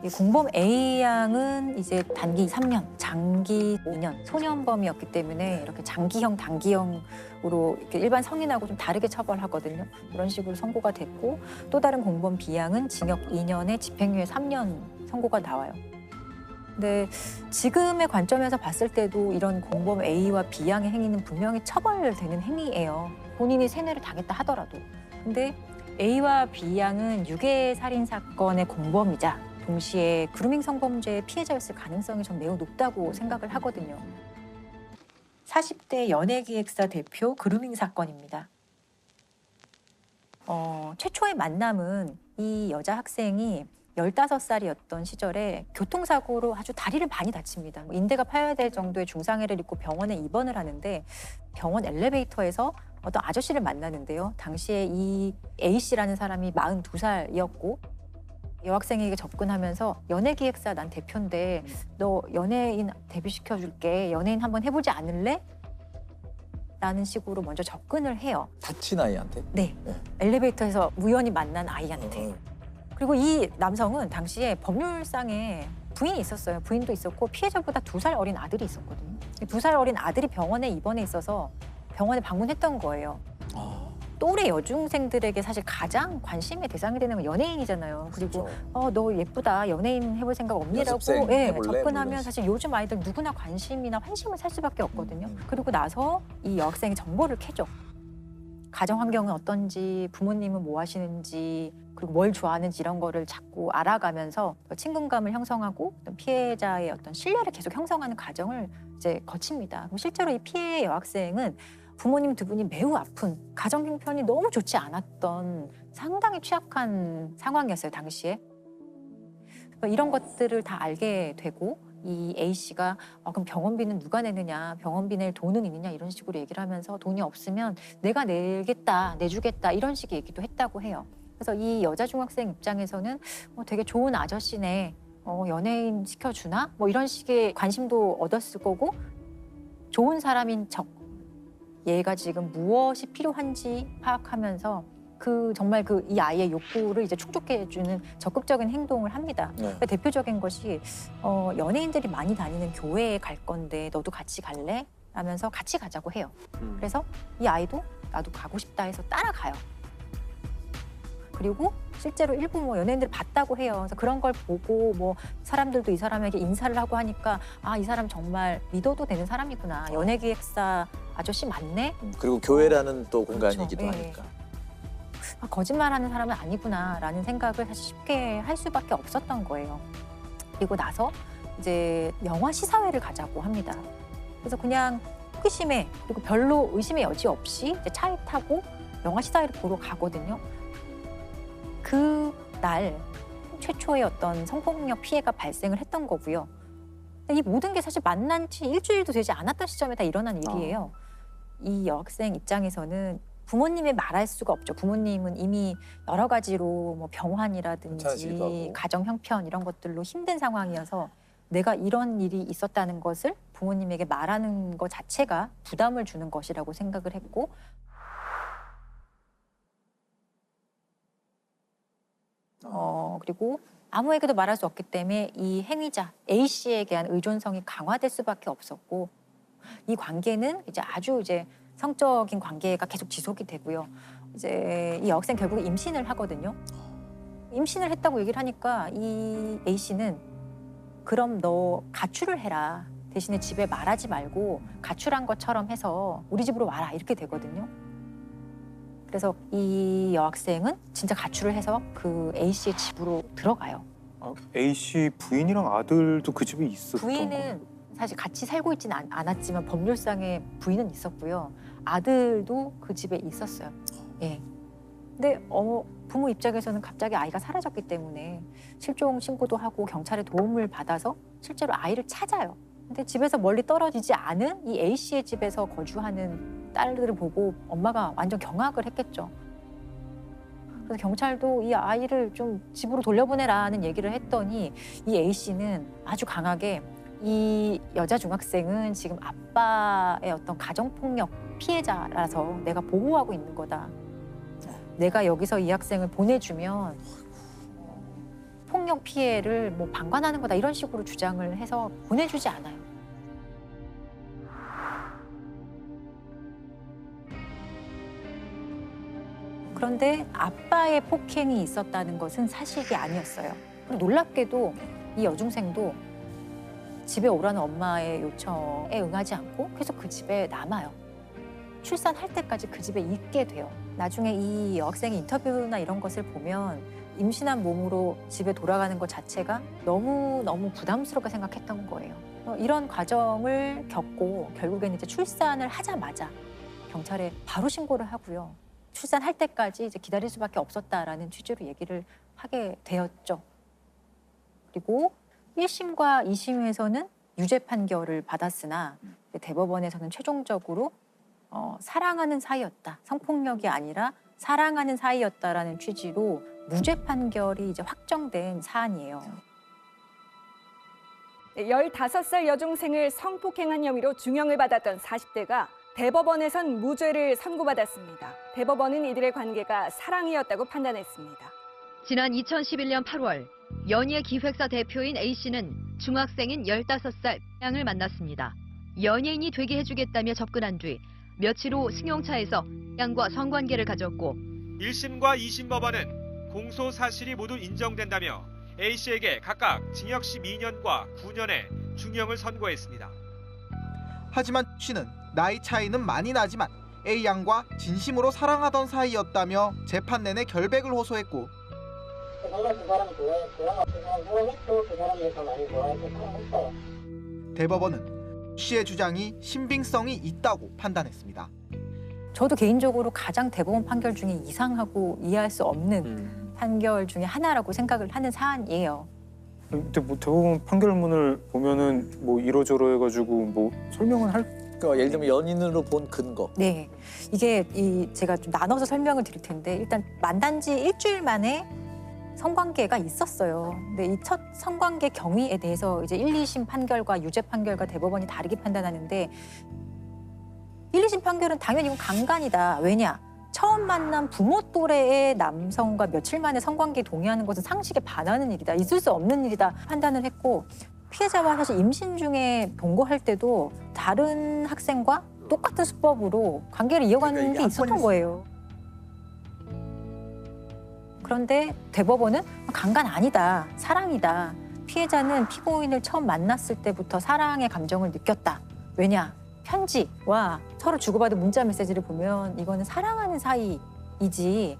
이 공범 A양은 이제 단기 3년, 장기 5년, 소년범이었기 때문에 이렇게 장기형, 단기형으로 이렇게 일반 성인하고 좀 다르게 처벌하거든요. 이런 식으로 선고가 됐고 또 다른 공범 B양은 징역 2년에 집행유예 3년 선고가 나와요. 근데 지금의 관점에서 봤을 때도 이런 공범 A와 B양의 행위는 분명히 처벌되는 행위예요. 본인이 세뇌를 당했다 하더라도. 근데 A와 B양은 유괴 살인 사건의 공범이자 동시에 그루밍 성범죄의 피해자였을 가능성이 전 매우 높다고 생각을 하거든요. 40대 연예기획사 대표 그루밍 사건입니다. 최초의 만남은 이 여자 학생이 15살이었던 시절에 교통사고로 아주 다리를 많이 다칩니다. 인대가 파여야 될 정도의 중상해를 입고 병원에 입원을 하는데 병원 엘리베이터에서 어떤 아저씨를 만나는데요. 당시에 이 A씨라는 사람이 42살이었고 여학생에게 접근하면서 연예기획사 난 대표인데 너 연예인 데뷔시켜줄게. 연예인 한번 해보지 않을래? 라는 식으로 먼저 접근을 해요. 다친 아이한테? 네. 엘리베이터에서 우연히 만난 아이한테. 그리고 이 남성은 당시에 법률상에 부인이 있었어요. 부인도 있었고 피해자보다 2살 어린 아들이 있었거든요. 2살 어린 아들이 병원에 입원해 있어서 병원에 방문했던 거예요. 또래 여중생들에게 사실 가장 관심의 대상이 되는 건 연예인이잖아요. 그리고 너 예쁘다, 연예인 해볼 생각 없니라고 접근하면 사실 요즘 아이들 누구나 관심이나 환심을 살 수밖에 없거든요. 그리고 나서 이 여학생이 정보를 캐죠. 가정 환경은 어떤지, 부모님은 뭐 하시는지, 그리고 뭘 좋아하는지 이런 거를 자꾸 알아가면서 친근감을 형성하고 피해자의 어떤 신뢰를 계속 형성하는 과정을 이제 거칩니다. 실제로 이 피해 여학생은 부모님 두 분이 매우 아픈, 가정 형편이 너무 좋지 않았던 상당히 취약한 상황이었어요, 당시에. 이런 것들을 다 알게 되고 이 A 씨가 그럼 병원비는 누가 내느냐, 병원비 낼 돈은 있느냐 이런 식으로 얘기를 하면서 돈이 없으면 내가 내겠다, 내주겠다 이런 식의 얘기도 했다고 해요. 그래서 이 여자 중학생 입장에서는 되게 좋은 아저씨네, 연예인 시켜주나? 뭐 이런 식의 관심도 얻었을 거고 좋은 사람인 척, 얘가 지금 무엇이 필요한지 파악하면서 정말 이 아이의 욕구를 이제 충족해주는 적극적인 행동을 합니다. 그러니까 대표적인 것이 연예인들이 많이 다니는 교회에 갈 건데 너도 같이 갈래? 하면서 같이 가자고 해요. 그래서 이 아이도 나도 가고 싶다 해서 따라가요. 그리고 실제로 일부 연예인들이 봤다고 해요. 그래서 그런 걸 보고 사람들도 이 사람에게 인사를 하고 하니까 이 사람 정말 믿어도 되는 사람이구나. 연예기획사 아저씨 맞네? 그리고 교회라는 또 공간이기도 하니까. 거짓말하는 사람은 아니구나라는 생각을 사실 쉽게 할 수밖에 없었던 거예요. 그리고 나서 이제 영화 시사회를 가자고 합니다. 그래서 그냥 호기심에 그리고 별로 의심의 여지 없이 이제 차에 타고 영화 시사회를 보러 가거든요. 그날 최초의 어떤 성폭력 피해가 발생을 했던 거고요. 이 모든 게 사실 만난 지 일주일도 되지 않았던 시점에 다 일어난 일이에요. 이 여학생 입장에서는 부모님의 말할 수가 없죠. 부모님은 이미 여러 가지로 병환이라든지 가정 형편 이런 것들로 힘든 상황이어서 내가 이런 일이 있었다는 것을 부모님에게 말하는 것 자체가 부담을 주는 것이라고 생각을 했고 그리고 아무에게도 말할 수 없기 때문에 이 행위자 A 씨에 대한 의존성이 강화될 수밖에 없었고 이 관계는 아주 성적인 관계가 계속 지속이 되고요. 이제 이 여학생 결국에 임신을 하거든요. 임신을 했다고 얘기를 하니까 이 A 씨는 그럼 너 가출을 해라. 대신에 집에 말하지 말고 가출한 것처럼 해서 우리 집으로 와라. 이렇게 되거든요. 그래서 이 여학생은 진짜 가출을 해서 그 A 씨의 집으로 들어가요. A 씨 부인이랑 아들도 그 집에 있었던 거예요? 부인은 사실 같이 살고 있지는 않았지만 법률상의 부인은 있었고요. 아들도 그 집에 있었어요. 예. 근데 부모 입장에서는 갑자기 아이가 사라졌기 때문에 실종 신고도 하고 경찰의 도움을 받아서 실제로 아이를 찾아요. 근데 집에서 멀리 떨어지지 않은 이 A 씨의 집에서 거주하는 딸들을 보고 엄마가 완전 경악을 했겠죠. 그래서 경찰도 이 아이를 좀 집으로 돌려보내라는 얘기를 했더니 이 A 씨는 아주 강하게 이 여자 중학생은 지금 아빠의 어떤 가정폭력 피해자라서 내가 보호하고 있는 거다. 내가 여기서 이 학생을 보내주면 폭력 피해를 방관하는 거다 이런 식으로 주장을 해서 보내주지 않아요. 그런데 아빠의 폭행이 있었다는 것은 사실이 아니었어요. 놀랍게도 이 여중생도 집에 오라는 엄마의 요청에 응하지 않고 계속 그 집에 남아요. 출산할 때까지 그 집에 있게 돼요. 나중에 이 여학생의 인터뷰나 이런 것을 보면 임신한 몸으로 집에 돌아가는 것 자체가 너무 부담스럽게 생각했던 거예요. 이런 과정을 겪고 결국에는 이제 출산을 하자마자 경찰에 바로 신고를 하고요. 출산할 때까지 이제 기다릴 수밖에 없었다라는 취지로 얘기를 하게 되었죠. 그리고 1심과 2심에서는 유죄 판결을 받았으나 대법원에서는 최종적으로 사랑하는 사이였다. 성폭력이 아니라 사랑하는 사이였다라는 취지로 무죄 판결이 이제 확정된 사안이에요. 15살 여중생을 성폭행한 혐의로 중형을 받았던 40대가 대법원에선 무죄를 선고받았습니다. 대법원은 이들의 관계가 사랑이었다고 판단했습니다. 지난 2011년 8월 연예 기획사 대표인 A씨는 중학생인 15살 양을 만났습니다. 연예인이 되게 해주겠다며 접근한 뒤 며칠 후 승용차에서 A양과 성관계를 가졌고 1심과 2심 법원은 공소 사실이 모두 인정된다며 A씨에게 각각 징역 12년과 9년의 중형을 선고했습니다. 하지만 씨는 나이 차이는 많이 나지만 A양과 진심으로 사랑하던 사이였다며 재판 내내 결백을 호소했고 정말 그 사람 좋아했고요. 그 사람 좋아했고 그 사람을 더 많이 좋아해서 사랑했어요. 대법원은 씨의 주장이 신빙성이 있다고 판단했습니다. 저도 개인적으로 가장 대법원 판결 중에 이상하고 이해할 수 없는 판결 중에 하나라고 생각을 하는 사안이에요. 근데 뭐 대법원 판결문을 보면은 뭐 이러저러 해가지고 뭐 설명을 할. 그러니까 예를 들면 연인으로 본 근거. 네, 이게 제가 좀 나눠서 설명을 드릴 텐데 일단 만난 지 일주일 만에 성관계가 있었어요. 근데 이 첫 성관계 경위에 대해서 이제 1, 2심 판결과 유죄 판결과 대법원이 다르게 판단하는데 1, 2심 판결은 당연히 이건 강간이다. 왜냐? 처음 만난 부모 또래의 남성과 며칠 만에 성관계에 동의하는 것은 상식에 반하는 일이다. 있을 수 없는 일이다 판단을 했고 피해자와 사실 임신 중에 동거할 때도 다른 학생과 똑같은 수법으로 관계를 이어가는 게 있었던 거예요. 그런데 대법원은 강간 아니다. 사랑이다. 피해자는 피고인을 처음 만났을 때부터 사랑의 감정을 느꼈다. 왜냐? 편지와 서로 주고받은 문자 메시지를 보면 이거는 사랑하는 사이이지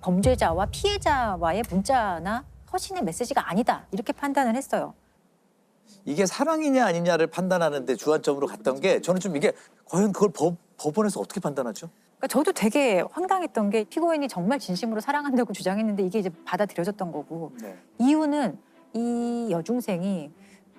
범죄자와 피해자와의 문자나 서신의 메시지가 아니다. 이렇게 판단을 했어요. 이게 사랑이냐 아니냐를 판단하는데 주안점으로 갔던 게 저는 좀 이게 과연 그걸 법원에서 어떻게 판단하죠? 그러니까 저도 되게 황당했던 게 피고인이 정말 진심으로 사랑한다고 주장했는데 이게 이제 받아들여졌던 거고 이유는 이 여중생이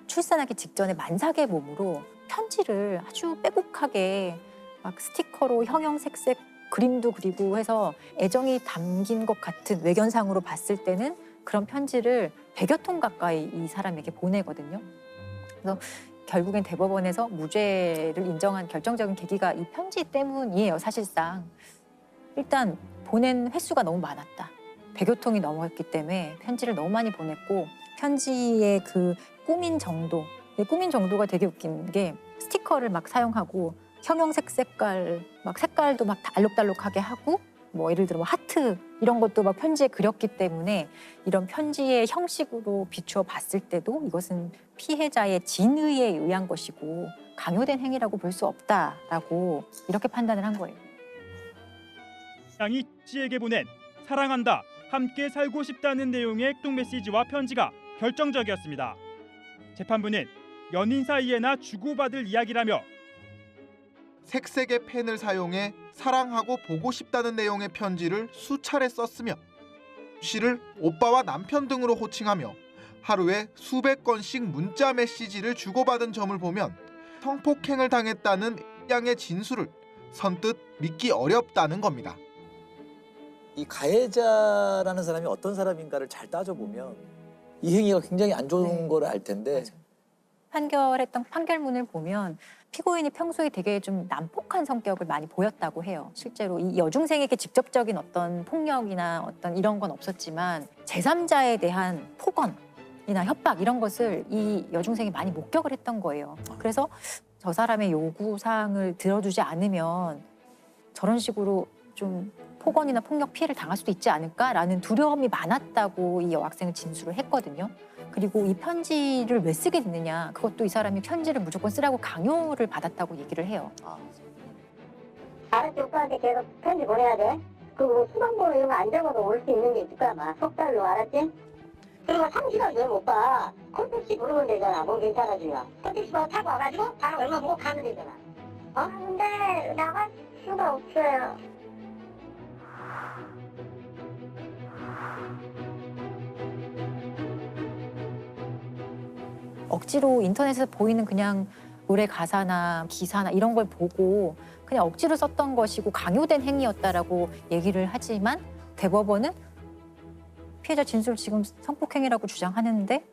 출산하기 직전에 만삭의 몸으로 편지를 아주 빼곡하게 막 스티커로 형형색색 그림도 그리고 해서 애정이 담긴 것 같은 외견상으로 봤을 때는 그런 편지를 100여 통 가까이 이 사람에게 보내거든요. 그래서 결국엔 대법원에서 무죄를 인정한 결정적인 계기가 이 편지 때문이에요, 사실상. 일단 보낸 횟수가 너무 많았다. 100여 통이 넘었기 때문에 편지를 너무 많이 보냈고 편지의 그 꾸민 정도가 되게 웃긴 게 스티커를 막 사용하고 형형색 색깔, 막 색깔도 막 알록달록하게 하고 뭐 예를 들어 뭐 하트 이런 것도 막 편지에 그렸기 때문에 이런 편지의 형식으로 비추어 봤을 때도 이것은 피해자의 진의에 의한 것이고 강요된 행위라고 볼 수 없다라고 이렇게 판단을 한 거예요. 양이 씨에게 보낸 사랑한다, 함께 살고 싶다는 내용의 핵동 메시지와 편지가 결정적이었습니다. 재판부는 연인 사이에나 주고받을 이야기라며 색색의 펜을 사용해 사랑하고 보고 싶다는 내용의 편지를 수차례 썼으며 씨를 오빠와 남편 등으로 호칭하며 하루에 수백 건씩 문자 메시지를 주고받은 점을 보면 성폭행을 당했다는 양의 진술을 선뜻 믿기 어렵다는 겁니다. 이 가해자라는 사람이 어떤 사람인가를 잘 따져보면 이 행위가 굉장히 안 좋은 걸 알 텐데 판결했던 판결문을 보면 피고인이 평소에 되게 좀 난폭한 성격을 많이 보였다고 해요. 실제로 이 여중생에게 직접적인 어떤 폭력이나 어떤 이런 건 없었지만 제3자에 대한 폭언이나 협박 이런 것을 이 여중생이 많이 목격을 했던 거예요. 그래서 저 사람의 요구사항을 들어주지 않으면 저런 식으로 좀 폭언이나 폭력 피해를 당할 수도 있지 않을까라는 두려움이 많았다고 이 여학생은 진술을 했거든요. 그리고 이 편지를 왜 쓰게 됐느냐, 그것도 이 사람이 편지를 무조건 쓰라고 강요를 받았다고 얘기를 해요. 알았지, 오빠한테 계속 편지 보내야 돼. 그리고 수강번호 이런 거 안 적어도 올 수 있는 게 있을 거야, 막. 석 달로, 알았지? 그리고 3시간 전에 오빠 콜택시 부르면 되잖아, 뭐 괜찮아지면. 콜택시 타고 와가지고 바로 얼마 보고 가면 되잖아. 근데 나갈 수가 없어요. 억지로 인터넷에서 보이는 그냥 노래 가사나 기사나 이런 걸 보고 그냥 억지로 썼던 것이고 강요된 행위였다라고 얘기를 하지만 대법원은 피해자 진술 지금 성폭행이라고 주장하는데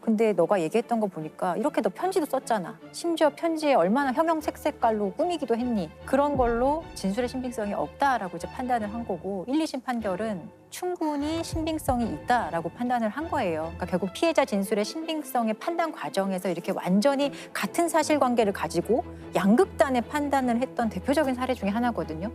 근데 너가 얘기했던 거 보니까 이렇게 너 편지도 썼잖아. 심지어 편지에 얼마나 형형색색깔로 꾸미기도 했니. 그런 걸로 진술의 신빙성이 없다라고 이제 판단을 한 거고 1, 2심 판결은 충분히 신빙성이 있다라고 판단을 한 거예요. 그러니까 결국 피해자 진술의 신빙성의 판단 과정에서 이렇게 완전히 같은 사실관계를 가지고 양극단의 판단을 했던 대표적인 사례 중에 하나거든요.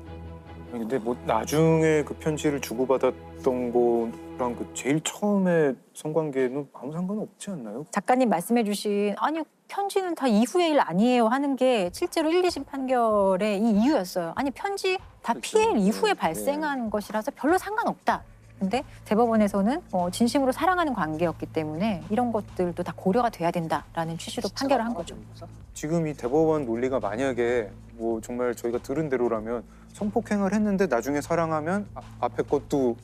근데 뭐 나중에 그 편지를 주고받았던 거랑 그 제일 처음에 성관계는 아무 상관 없지 않나요? 작가님 말씀해주신 아니 편지는 다 이후의 일 아니에요 하는 게 실제로 1, 2심 판결의 이 이유였어요. 아니 편지 다 피해 이후에 발생한 것이라서 별로 상관없다. 근데 대법원에서는 진심으로 사랑하는 관계였기 때문에 이런 것들도 다 고려가 돼야 된다라는 취지로 판결을 한 거죠. 지금 이 대법원 논리가 만약에 뭐 정말 저희가 들은 대로라면 성폭행을 했는데 나중에 사랑하면 앞에 것도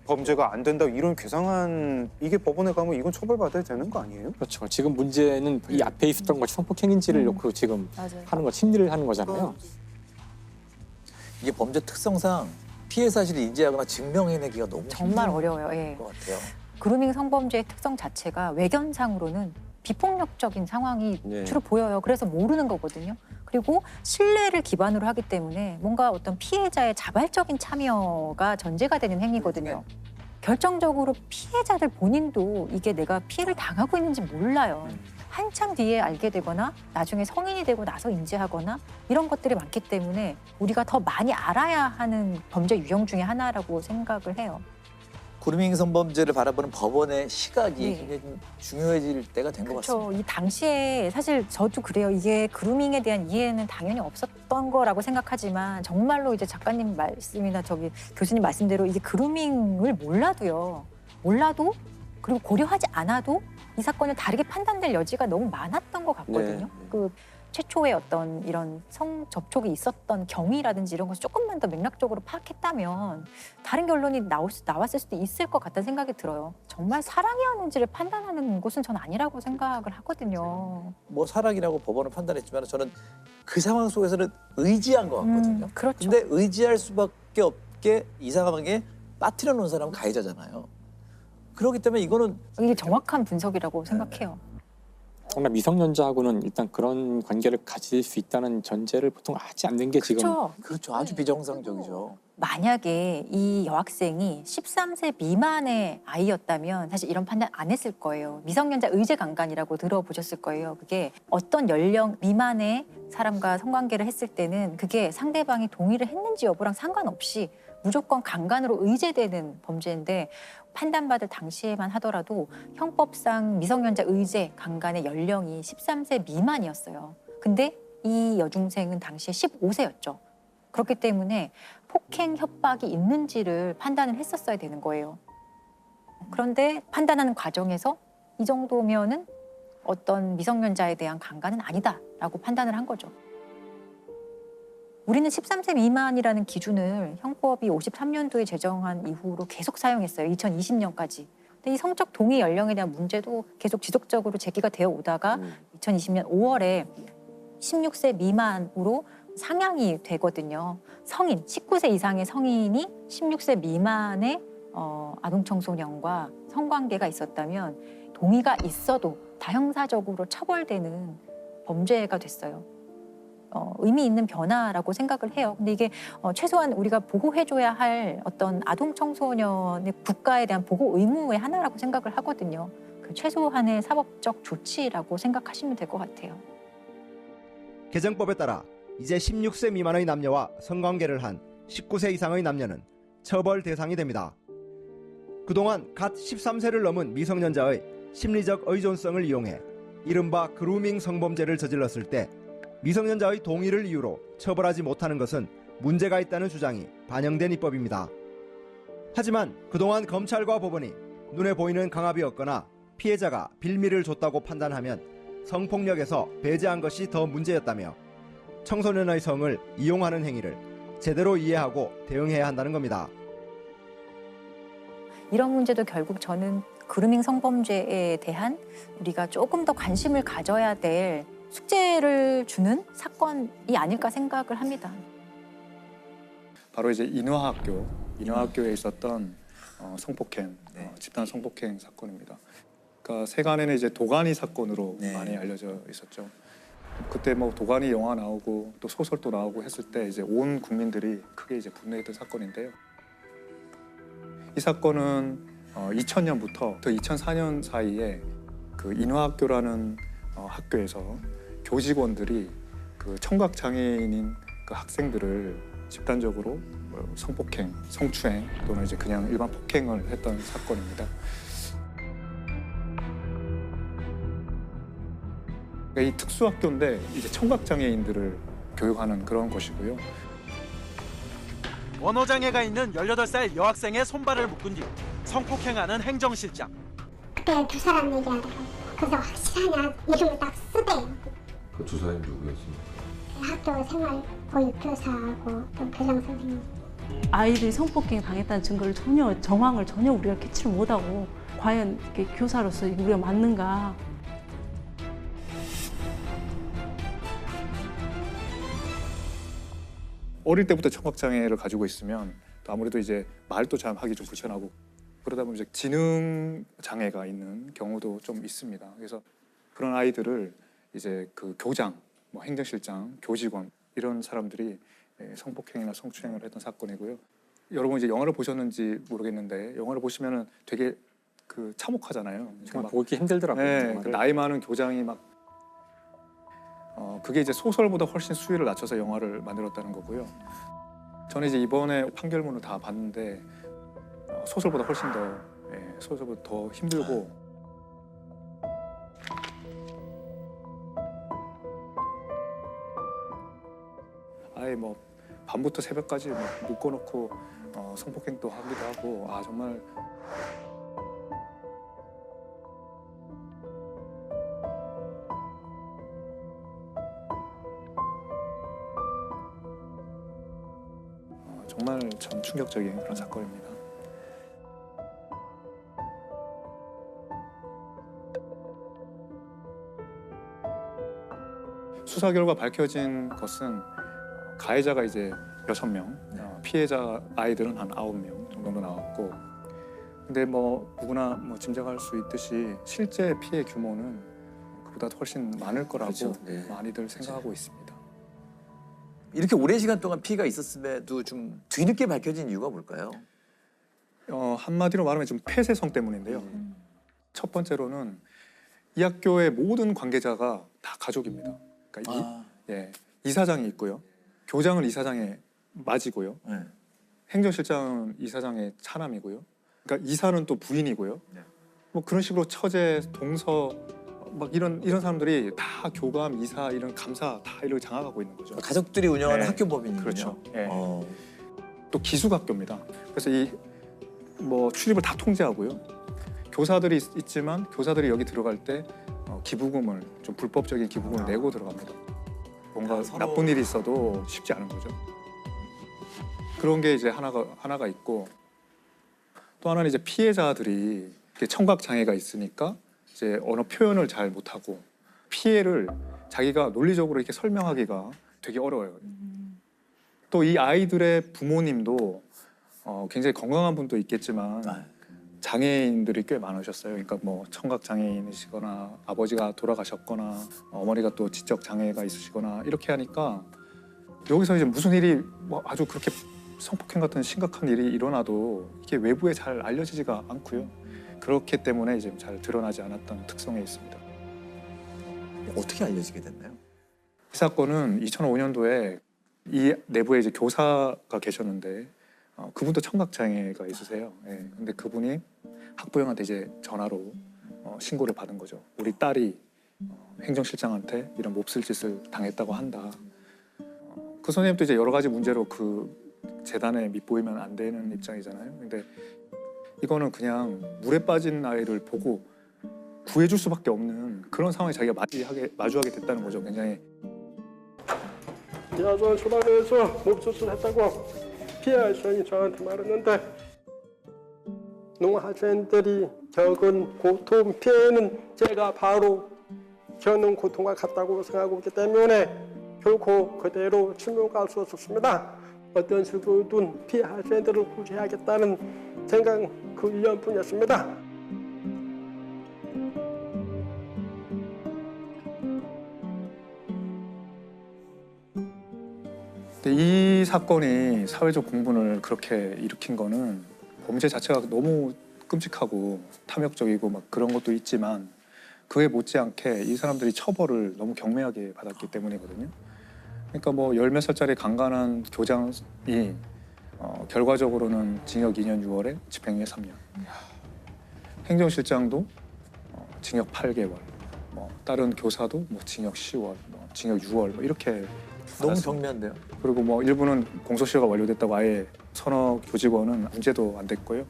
범죄가 안 된다 이런 괴상한 이게 법원에 가면 이건 처벌받아야 되는 거 아니에요? 그렇죠. 지금 문제는 이 앞에 있었던 것이 성폭행인지를 놓고 지금 하는 거 심리를 하는 거잖아요. 이게 범죄 특성상 피해 사실을 인지하거나 증명해내기가 너무 정말 어려워요. 예. 것 같아요. 그루밍 성범죄의 특성 자체가 외견상으로는 비폭력적인 상황이 네. 주로 보여요. 그래서 모르는 거거든요. 그리고 신뢰를 기반으로 하기 때문에 뭔가 어떤 피해자의 자발적인 참여가 전제가 되는 행위거든요. 결정적으로 피해자들 본인도 이게 내가 피해를 당하고 있는지 몰라요. 한참 뒤에 알게 되거나 나중에 성인이 되고 나서 인지하거나 이런 것들이 많기 때문에 우리가 더 많이 알아야 하는 범죄 유형 중에 하나라고 생각을 해요. 그루밍 성범죄를 바라보는 법원의 시각이 네. 굉장히 좀 중요해질 때가 된 것 같습니다. 그렇죠. 이 당시에 사실 저도 그래요. 이게 그루밍에 대한 이해는 당연히 없었던 거라고 생각하지만 정말로 이제 작가님 말씀이나 저기 교수님 말씀대로 이게 그루밍을 몰라도 그리고 고려하지 않아도 이 사건을 다르게 판단될 여지가 너무 많았던 것 같거든요. 네. 그 최초의 어떤 이런 성 접촉이 있었던 경위라든지 이런 것을 조금만 더 맥락적으로 파악했다면 다른 결론이 나왔을 수도 있을 것 같다는 생각이 들어요. 정말 사랑이었는지를 판단하는 곳은 전 아니라고 생각을 하거든요. 뭐 사랑이라고 법원은 판단했지만 저는 그 상황 속에서는 의지한 것 같거든요. 그렇죠. 근데 의지할 수밖에 없게 이 상황에 빠뜨려 놓은 사람은 가해자잖아요. 그렇기 때문에 이거는 이게 정확한 분석이라고 생각해요. 정말 미성년자하고는 일단 그런 관계를 가질 수 있다는 전제를 보통 하지 않는 게 지금 그렇죠. 아주 비정상적이죠. 만약에 이 여학생이 13세 미만의 아이였다면 사실 이런 판단 안 했을 거예요. 미성년자 의제 강간이라고 들어보셨을 거예요. 그게 어떤 연령 미만의 사람과 성관계를 했을 때는 그게 상대방이 동의를 했는지 여부랑 상관없이 무조건 강간으로 의제되는 범죄인데 판단받을 당시에만 하더라도 형법상 미성년자 의제 강간의 연령이 13세 미만이었어요. 근데 이 여중생은 당시에 15세였죠. 그렇기 때문에 폭행 협박이 있는지를 판단을 했었어야 되는 거예요. 그런데 판단하는 과정에서 이 정도면은 어떤 미성년자에 대한 강간은 아니다라고 판단을 한 거죠. 우리는 13세 미만이라는 기준을 형법이 53년도에 제정한 이후로 계속 사용했어요. 2020년까지. 근데 이 성적 동의 연령에 대한 문제도 계속 지속적으로 제기가 되어 오다가 2020년 5월에 16세 미만으로 상향이 되거든요. 성인, 19세 이상의 성인이 16세 미만의 아동 청소년과 성관계가 있었다면 동의가 있어도 다형사적으로 처벌되는 범죄가 됐어요. 의미 있는 변화라고 생각을 해요. 근데 이게 최소한 우리가 보호해줘야 할 어떤 아동 청소년의 국가에 대한 보호 의무의 하나라고 생각을 하거든요. 그 최소한의 사법적 조치라고 생각하시면 될 것 같아요. 개정법에 따라 이제 16세 미만의 남녀와 성관계를 한 19세 이상의 남녀는 처벌 대상이 됩니다. 그동안 갓 13세를 넘은 미성년자의 심리적 의존성을 이용해 이른바 그루밍 성범죄를 저질렀을 때 미성년자의 동의를 이유로 처벌하지 못하는 것은 문제가 있다는 주장이 반영된 입법입니다. 하지만 그동안 검찰과 법원이 눈에 보이는 강압이 없거나 피해자가 빌미를 줬다고 판단하면 성폭력에서 배제한 것이 더 문제였다며 청소년의 성을 이용하는 행위를 제대로 이해하고 대응해야 한다는 겁니다. 이런 문제도 결국 저는 그루밍 성범죄에 대한 우리가 조금 더 관심을 가져야 될 숙제를 주는 사건이 아닐까 생각을 합니다. 바로 이제 인화학교에 있었던 성폭행, 집단 성폭행 사건입니다. 그러니까 세간에는 이제 도가니 사건으로 많이 알려져 있었죠. 그때 뭐 도가니 영화 나오고 또 소설도 나오고 했을 때 이제 온 국민들이 크게 이제 분노했던 사건인데요. 이 사건은 2000년부터 2004년 사이에 그 인화학교라는 학교에서 교직원들이 그 청각 장애인인 그 학생들을 집단적으로 성폭행, 성추행 또는 이제 그냥 일반 폭행을 했던 사건입니다. 이 특수학교인데 이제 청각장애인들을 교육하는 그런 곳이고요. 언어장애가 있는 18살 여학생의 손발을 묶은 뒤 성폭행하는 행정실장. 그때 두 사람 얘기하더라고. 그래서 확실하냐 이름을 딱 쓰대요. 그 두 사람이 누구였습니까? 학교 생활 보육교사하고 또 교장 선생님. 아이들이 성폭행 당했다는 증거를 전혀 정황을 전혀 우리가 캐치를 못하고 과연 이렇게 교사로서 우리가 맞는가? 어릴 때부터 청각장애를 가지고 있으면 또 아무래도 이제 말도 잘 하기 좀 불편하고 그러다 보면 이제 지능 장애가 있는 경우도 좀 있습니다. 그래서 그런 아이들을 이제 그 교장, 뭐 행정실장, 교직원 이런 사람들이 성폭행이나 성추행을 했던 사건이고요. 여러분 이제 영화를 보셨는지 모르겠는데 영화를 보시면은 되게 그 참혹하잖아요. 정말 보기 힘들더라고요. 네, 그 나이 많은 교장이 막 그게 이제 소설보다 훨씬 수위를 낮춰서 영화를 만들었다는 거고요. 저는 이제 이번에 판결문을 다 봤는데 소설보다 훨씬 더 소설보다 더 힘들고 아예 뭐 밤부터 새벽까지 막 묶어놓고 성폭행도 하기도 하고 정말. 정말 참 충격적인 그런 사건입니다. 수사 결과 밝혀진 것은 가해자가 이제 6명, 피해자 아이들은 한 9명 정도 나왔고, 근데 뭐 누구나 뭐 짐작할 수 있듯이 실제 피해 규모는 그보다 훨씬 많을 거라고 그렇죠. 네. 많이들 생각하고 있습니다. 이렇게 오랜 시간 동안 피해가 있었음에도 좀 뒤늦게 밝혀진 이유가 뭘까요? 한마디로 말하면 좀 폐쇄성 때문인데요. 첫 번째로는 이 학교의 모든 관계자가 다 가족입니다. 그러니까 이사장이 있고요. 교장은 이사장의 맞이고요. 행정실장은 이사장의 차남이고요. 그러니까 이사는 또 부인이고요. 뭐 그런 식으로 처제, 동서 막 이런 사람들이 다 교감, 이사, 이런 감사 다 이렇게 장악하고 있는 거죠. 가족들이 운영하는 학교 법인이군요. 그렇죠. 또 기숙학교입니다. 그래서 이 뭐 출입을 다 통제하고요. 교사들이 있지만 교사들이 여기 들어갈 때 기부금을 좀 불법적인 기부금을 내고 들어갑니다. 뭔가 나쁜 일이 있어도 쉽지 않은 거죠. 그런 게 이제 하나가 있고 또 하나는 이제 피해자들이 청각 장애가 있으니까 이제 언어 표현을 잘 못하고 피해를 자기가 논리적으로 이렇게 설명하기가 되게 어려워요. 또 이 아이들의 부모님도 굉장히 건강한 분도 있겠지만 장애인들이 꽤 많으셨어요. 그러니까 뭐 청각 장애인이시거나 아버지가 돌아가셨거나 어머니가 또 지적 장애가 있으시거나 이렇게 하니까 여기서 이제 무슨 일이 뭐 아주 그렇게 성폭행 같은 심각한 일이 일어나도 이게 외부에 잘 알려지지가 않고요. 그렇기 때문에 이제 잘 드러나지 않았던 특성이 있습니다. 어떻게 알려지게 됐나요? 이 사건은 2005년도에 이 내부에 이제 교사가 계셨는데 그분도 청각 장애가 있으세요. 근데 그분이 학부형한테 이제 전화로 신고를 받은 거죠. 우리 딸이 행정실장한테 이런 몹쓸 짓을 당했다고 한다. 그 선생님도 이제 여러 가지 문제로 그 재단에 밑보이면 안 되는 입장이잖아요. 근데 이거는 그냥 물에 빠진 아이를 보고 구해줄 수밖에 없는 그런 상황에 자기가 마주하게 됐다는 거죠. 굉장히. 여전 소방에서 몹쓸 했다고 피해 학생이 저한테 말했는데 농학생들이 겪은 고통 피해는 제가 바로 겪는 고통과 같다고 생각하고 있기 때문에 결코 그대로 침묵할 수 없었습니다. 어떤 식으로든 피해 학생들을 구제하겠다는 생각 그 일념뿐이었습니다. 이 사건이 사회적 공분을 그렇게 일으킨 거는 범죄 자체가 너무 끔찍하고 탐욕적이고 막 그런 것도 있지만 그에 못지않게 이 사람들이 처벌을 너무 경미하게 받았기 때문이거든요. 그러니까 뭐 10몇 살짜리 강간한 교장이 결과적으로는 징역 2년 6월에 집행유예 3년. 행정실장도 징역 8개월. 뭐 다른 교사도 뭐 징역 10월, 뭐 징역 6월 뭐 이렇게 너무 경미한데요. 그리고 뭐 일부는 공소시효가 완료됐다고 아예 서너 교직원은 문제도 안 됐고요.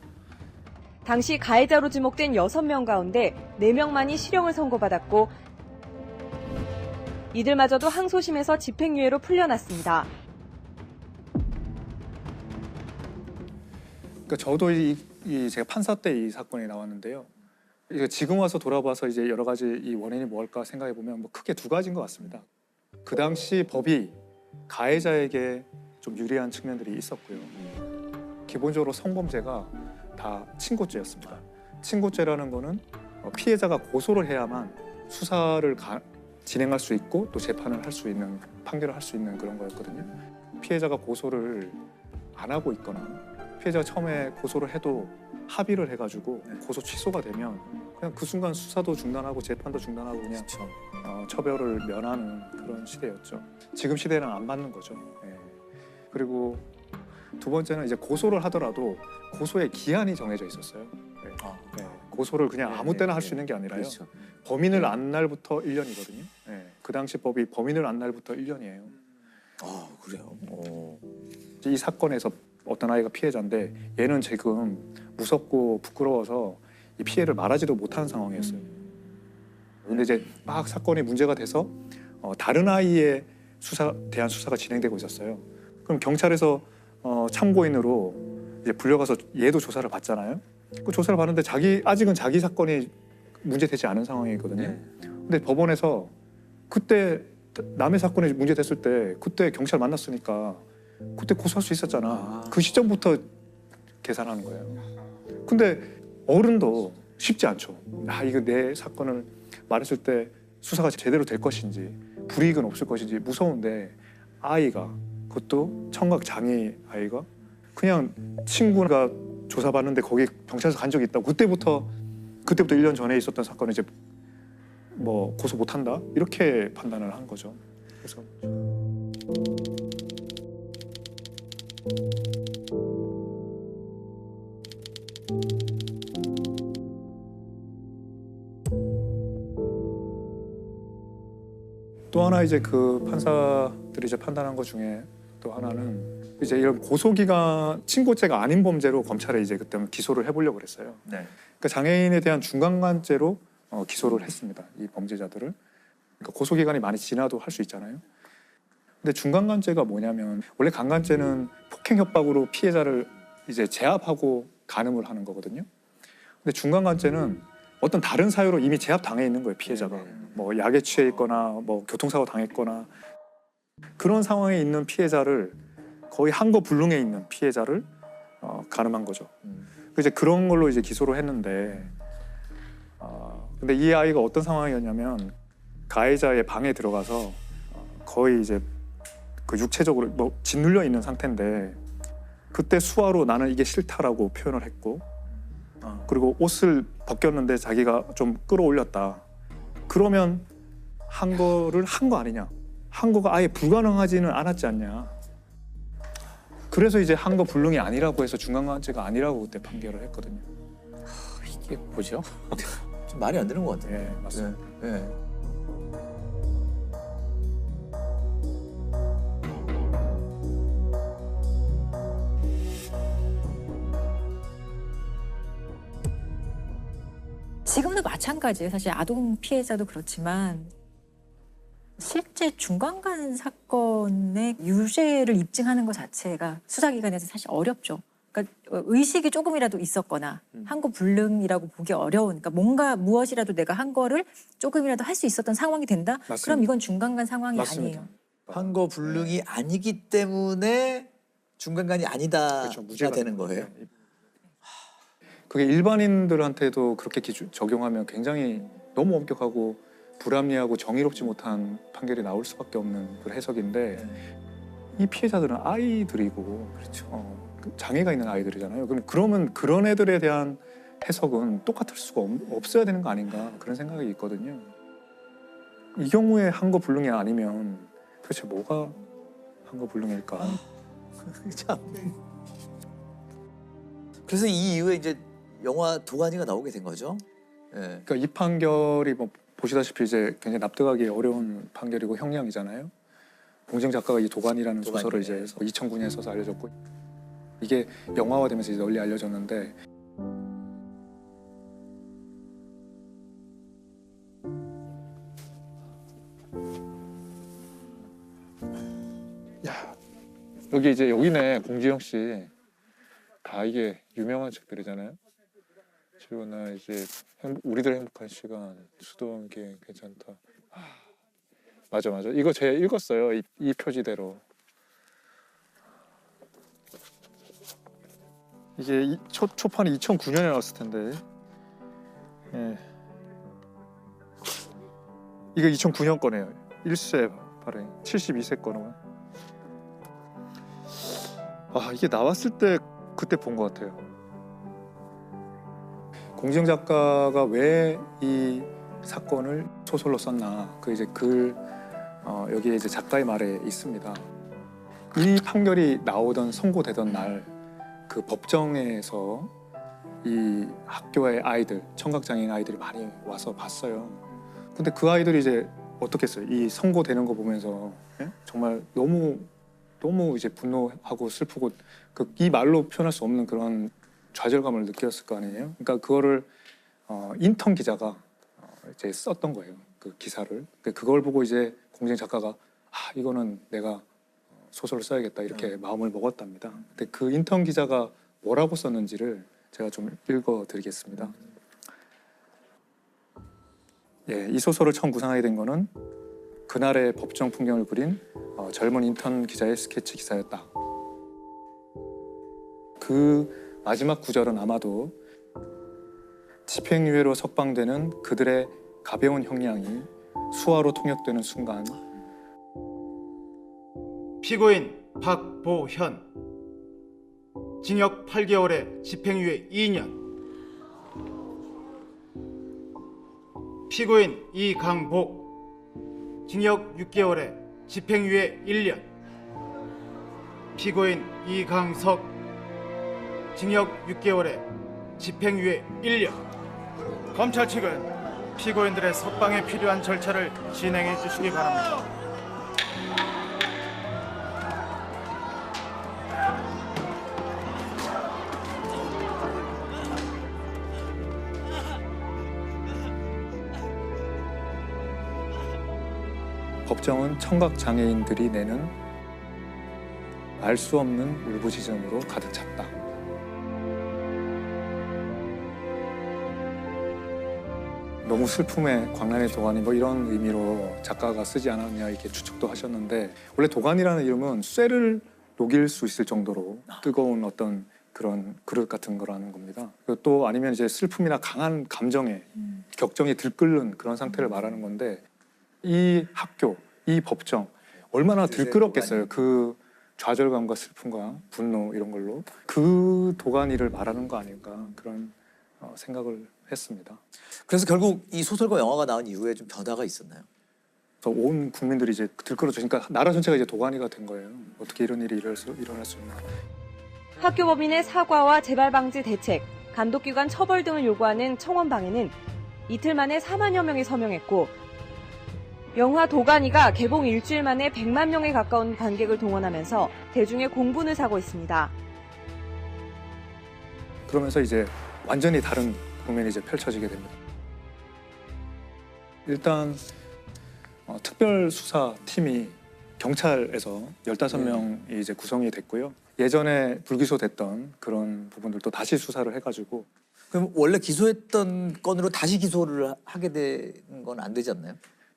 당시 가해자로 지목된 6명 가운데 4명만이 실형을 선고받았고 이들마저도 항소심에서 집행유예로 풀려났습니다. 그러니까 저도 제가 판사 때 이 사건이 나왔는데요. 이게 지금 와서 돌아봐서 이제 여러 가지 이 원인이 뭘까 생각해 보면 뭐 크게 두 가지인 것 같습니다. 그 당시 법이 가해자에게 좀 유리한 측면들이 있었고요. 기본적으로 성범죄가 다 친고죄였습니다. 친고죄라는 거는 피해자가 고소를 해야만 수사를 진행할 수 있고 또 재판을 할 수 있는, 판결을 할 수 있는 그런 거였거든요. 피해자가 고소를 안 하고 있거나 피해자가 처음에 고소를 해도 합의를 해가지고 고소 취소가 되면 그냥 그 순간 수사도 중단하고 재판도 중단하고 그냥 처벌을 면하는 그런 시대였죠. 지금 시대는 안 맞는 거죠. 예. 그리고 두 번째는 이제 고소를 하더라도 고소의 기한이 정해져 있었어요. 예. 고소를 그냥 아무 때나 할 수 있는 게 아니라요. 그렇죠. 범인을 안 날부터 1년이거든요. 예. 그 당시 법이 범인을 안 날부터 1년이에요. 아 그래요. 이 사건에서 어떤 아이가 피해자인데 얘는 지금 무섭고 부끄러워서 이 피해를 말하지도 못하는 상황이었어요. 근데 이제 막 사건이 문제가 돼서 다른 아이의 대한 수사가 진행되고 있었어요. 그럼 경찰에서 참고인으로 이제 불려가서 얘도 조사를 받잖아요. 그 조사를 받는데 아직은 자기 사건이 문제되지 않은 상황이거든요. 근데 법원에서 그때 남의 사건이 문제됐을 때 그때 경찰 만났으니까 그때 고소할 수 있었잖아. 그 시점부터 계산하는 거예요. 근데 어른도 쉽지 않죠. 이거 내 사건을 말했을 때 수사가 제대로 될 것인지 불이익은 없을 것인지 무서운데 아이가 그것도 청각 장애 아이가 그냥 친구가 조사받는데 거기 경찰서 간 적이 있다고 그때부터 1년 전에 있었던 사건을 이제 뭐 고소 못한다 이렇게 판단을 한 거죠. 그래서 또 하나 이제 그 판사들이 이제 판단한 것 중에 또 하나는 이제 이런 고소기간 친고죄가 아닌 범죄로 검찰에 이제 그때 기소를 해보려고 그랬어요. 네. 그러니까 장애인에 대한 중간간죄로 기소를 했습니다. 이 범죄자들을. 그러니까 고소기간이 많이 지나도 할 수 있잖아요. 근데 중간간죄가 뭐냐면 원래 강간죄는 폭행 협박으로 피해자를 이제 제압하고 간음을 하는 거거든요. 근데 중간간죄는 어떤 다른 사유로 이미 제압 당해 있는 거예요, 피해자가. 뭐 약에 취해 있거나 뭐 교통사고 당했거나 그런 상황에 있는 피해자를 거의 한거불능에 있는 피해자를 간음한 거죠. 이제 그런 걸로 이제 기소를 했는데 근데 이 아이가 어떤 상황이었냐면 가해자의 방에 들어가서 거의 이제 그 육체적으로 뭐 짓눌려 있는 상태인데 그때 수화로 나는 이게 싫다라고 표현을 했고 그리고 옷을 벗겼는데 자기가 좀 끌어올렸다. 그러면 한 거를 한 거 아니냐. 한 거가 아예 불가능하지는 않았지 않냐. 그래서 이제 한 거 불능이 아니라고 해서 중간간죄가 아니라고 그때 판결을 했거든요. 이게 뭐죠? 좀 말이 안 되는 것 같아요. 네, 맞습니다. 네. 지금도 마찬가지예요. 사실 아동 피해자도 그렇지만 실제 중간간 사건의 유죄를 입증하는 것 자체가 수사기관에서 사실 어렵죠. 그러니까 의식이 조금이라도 있었거나 한 거 불능이라고 보기 어려운, 그러니까 뭔가 무엇이라도 내가 한 거를 조금이라도 할 수 있었던 상황이 된다? 맞습니다. 그럼 이건 중간간 상황이 맞습니다. 아니에요. 한 거 불능이 아니기 때문에 중간간이 아니다가 그렇죠, 무죄가 되는 거예요. 그게 일반인들한테도 그렇게 적용하면 굉장히 너무 엄격하고 불합리하고 정의롭지 못한 판결이 나올 수밖에 없는 그런 해석인데 이 피해자들은 아이들이고 그렇죠. 장애가 있는 아이들이잖아요. 그러면 그런 애들에 대한 해석은 똑같을 수가 없어야 되는 거 아닌가 그런 생각이 있거든요. 이 경우에 한 거 불능이 아니면 도대체 뭐가 선거 불능일까? 참. 그래서 이 이후에 이제 영화 도가니가 나오게 된 거죠. 예. 그러니까 이 판결이 뭐 보시다시피 이제 굉장히 납득하기 어려운 판결이고 형량이잖아요. 공정 작가가 이 도가니라는 소설을 이제 2009년에 써서 알려졌고 이게 영화화되면서 이제 널리 알려졌는데 야 여기 이제 여기네 공지영 씨 다 이게 유명한 책들이잖아요. 그리고 나 이제 우리들 행복한 시간 수도원기 괜찮다. 맞아 이거 제가 읽었어요. 이 표지대로. 이게 초판이 2009년에 나왔을 텐데. 예. 이거 2009년 거네요. 1쇄 발행 72세 거는. 이게 나왔을 때 그때 본 것 같아요. 공지영 작가가 왜 이 사건을 소설로 썼나 그 이제 여기에 이제 작가의 말에 있습니다. 이 판결이 나오던 선고되던 날 그 법정에서 이 학교의 아이들 청각장애인 아이들이 많이 와서 봤어요. 근데 그 아이들이 이제 어떻겠어요? 이 선고되는 거 보면서 정말 너무 이제 분노하고 슬프고 이 말로 표현할 수 없는 그런 좌절감을 느꼈을 거 아니에요. 그러니까 그거를 인턴 기자가 이제 썼던 거예요. 그 기사를. 그걸 보고 이제 공지영 작가가 이거는 내가 소설을 써야겠다 이렇게 마음을 먹었답니다. 근데 그 인턴 기자가 뭐라고 썼는지를 제가 좀 읽어드리겠습니다. 예, 이 소설을 처음 구상하게 된 거는 그날의 법정 풍경을 그린 젊은 인턴 기자의 스케치 기사였다. 그 마지막 구절은 아마도 집행유예로 석방되는 그들의 가벼운 형량이 수화로 통역되는 순간 피고인 박보현 징역 8개월에 집행유예 2년 피고인 이강복 징역 6개월에 집행유예 1년 피고인 이강석 징역 6개월에 집행유예 1년 검찰 측은 피고인들의 석방에 필요한 절차를 진행해 주시기 바랍니다. 법정은 청각장애인들이 내는 알 수 없는 울부짖음으로 가득 찼다. 너무 슬픔의 광란의 도가니 뭐 이런 의미로 작가가 쓰지 않았냐 이렇게 추측도 하셨는데 원래 도가니라는 이름은 쇠를 녹일 수 있을 정도로 뜨거운 어떤 그런 그릇 같은 거라는 겁니다. 또 아니면 이제 슬픔이나 강한 감정에 격정이 들끓는 그런 상태를 말하는 건데 이 학교, 이 법정 얼마나 들끓었겠어요. 그 좌절감과 슬픔과 분노 이런 걸로 그 도가니를 말하는 거 아닌가 그런 생각을 했습니다. 그래서 결국 이 소설과 영화가 나온 이후에 좀 변화가 있었나요? 온 국민들이 이제 들끓어주니까 나라 전체가 이제 도가니가 된 거예요. 어떻게 이런 일이 일어날 수 있나. 학교 법인의 사과와 재발 방지 대책, 감독기관 처벌 등을 요구하는 청원방에는 이틀 만에 4만여 명이 서명했고 영화 도가니가 개봉 일주일 만에 100만 명에 가까운 관객을 동원하면서 대중의 공분을 사고 있습니다. 그러면서 이제 완전히 다른 국면이 이제 펼쳐지게 됩니다. 일단 특별수사팀이 경찰에서 15명이 이제 구성이 됐고요. 예전에 불기소됐던 그런 부분들도 다시 수사를 해가지고. 그럼 원래 기소했던 건으로 다시 기소를 하게 되는 건 안 되지 않나요?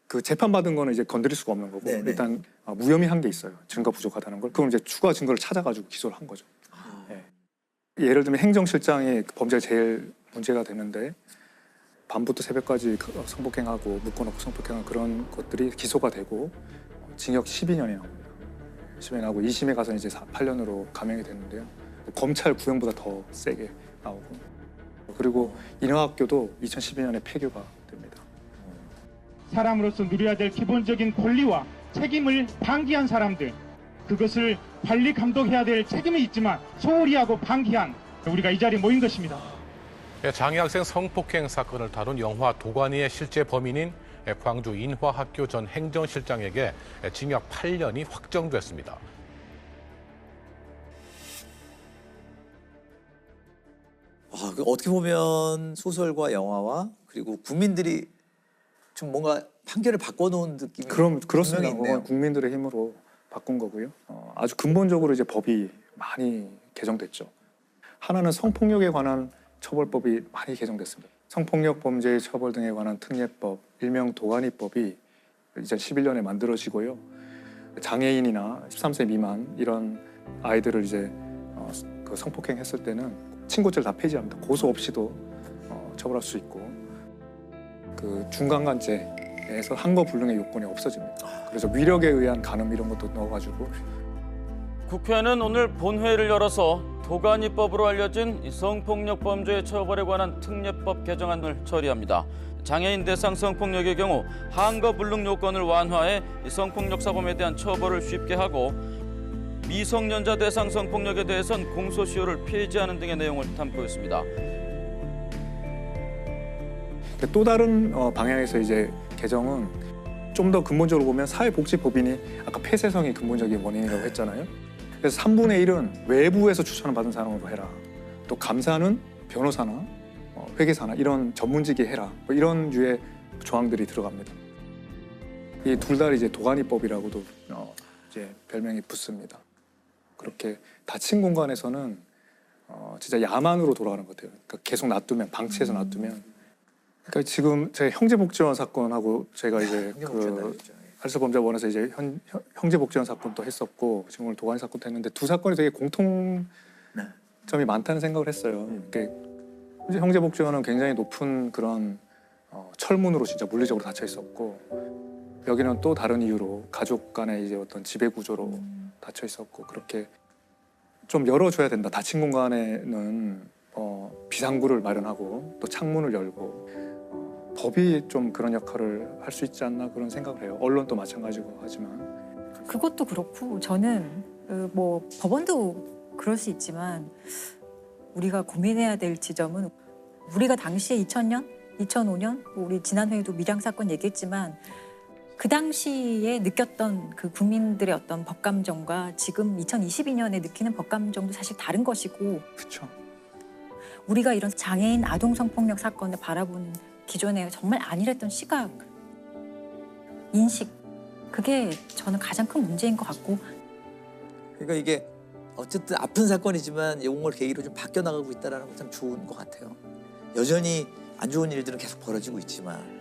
그 재판받은 거는 이제 건드릴 수가 없는 거고 일단 무혐의한 게 있어요. 증거 부족하다는 걸. 그럼 이제 추가 증거를 찾아가지고 기소를 한 거죠. 예를 들면 행정실장이 범죄가 제일 문제가 되는데 밤부터 새벽까지 성폭행하고 묶어놓고 성폭행한 그런 것들이 기소가 되고 징역 12년이 나옵니다. 10년이 나오고 2심에 가서 이제 8년으로 감형이 됐는데요. 검찰 구형보다 더 세게 나오고 그리고 인하학교도 2012년에 폐교가 됩니다. 사람으로서 누려야 될 기본적인 권리와 책임을 방기한 사람들 그것을 관리 감독해야 될 책임이 있지만 소홀히 하고 방기한 우리가 이 자리에 모인 것입니다. 장애 학생 성폭행 사건을 다룬 영화 도가니의 실제 범인인 광주 인화학교 전 행정실장에게 징역 8년이 확정됐습니다. 어떻게 보면 소설과 영화와 그리고 국민들이 좀 뭔가 판결을 바꿔놓은 느낌이 그렇습니다. 있네요. 국민들의 힘으로 바꾼 거고요. 아주 근본적으로 이제 법이 많이 개정됐죠. 하나는 성폭력에 관한 처벌법이 많이 개정됐습니다. 성폭력 범죄의 처벌 등에 관한 특례법, 일명 도가니법이 2011년에 만들어지고요. 장애인이나 13세 미만 이런 아이들을 이제 그 성폭행했을 때는 친고죄를 다 폐지합니다. 고소 없이도 처벌할 수 있고, 그 중간간죄에서 한거 불능의 요건이 없어집니다. 그래서 위력에 의한 간음 이런 것도 넣어가지고. 국회는 오늘 본회의를 열어서 도가니법으로 알려진 성폭력 범죄의 처벌에 관한 특례법 개정안을 처리합니다. 장애인 대상 성폭력의 경우 한거 불능 요건을 완화해 성폭력 사범에 대한 처벌을 쉽게 하고, 미성년자 대상 성폭력에 대해선 공소시효를 폐지하는 등의 내용을 담고 있습니다. 또 다른 방향에서 이제 개정은 좀 더 근본적으로 보면 사회복지법인이 아까 폐쇄성이 근본적인 원인이라고 했잖아요. 그래서 3분의 1은 외부에서 추천을 받은 사람으로 해라. 또 감사는 변호사나 회계사나 이런 전문직이 해라. 뭐 이런 류의 조항들이 들어갑니다. 이 둘 다 이제 도가니법이라고도 이제 별명이 붙습니다. 그렇게 닫힌 공간에서는 진짜 야만으로 돌아가는 것 같아요. 그러니까 계속 놔두면, 방치해서 놔두면. 그러니까 지금 제 형제복지원 사건하고 제가 이제 그 알선범죄원에서 이제 형제복지원 사건도 했었고, 지금 오늘 도가니 사건도 했는데 두 사건이 되게 공통점이 많다는 생각을 했어요. 그러니까 형제복지원은 굉장히 높은 그런 철문으로 진짜 물리적으로 닫혀 있었고, 여기는 또 다른 이유로 가족 간의 이제 어떤 지배 구조로 닫혀 있었고, 그렇게 좀 열어줘야 된다. 닫힌 공간에는 비상구를 마련하고 또 창문을 열고 법이 좀 그런 역할을 할 수 있지 않나 그런 생각을 해요. 언론도 마찬가지고 하지만. 그것도 그렇고 저는 뭐 법원도 그럴 수 있지만 우리가 고민해야 될 지점은, 우리가 당시에 2000년, 2005년 우리 지난 회에도 밀양 사건 얘기했지만 그 당시에 느꼈던 그 국민들의 어떤 법감정과 지금 2022년에 느끼는 법감정도 사실 다른 것이고, 그렇죠. 우리가 이런 장애인 아동 성폭력 사건을 바라보는 기존에 정말 안일했던 시각, 인식, 그게 저는 가장 큰 문제인 것 같고. 그러니까 이게 어쨌든 아픈 사건이지만 이걸 계기로 좀 바뀌어 나가고 있다는 건 참 좋은 것 같아요. 여전히 안 좋은 일들은 계속 벌어지고 있지만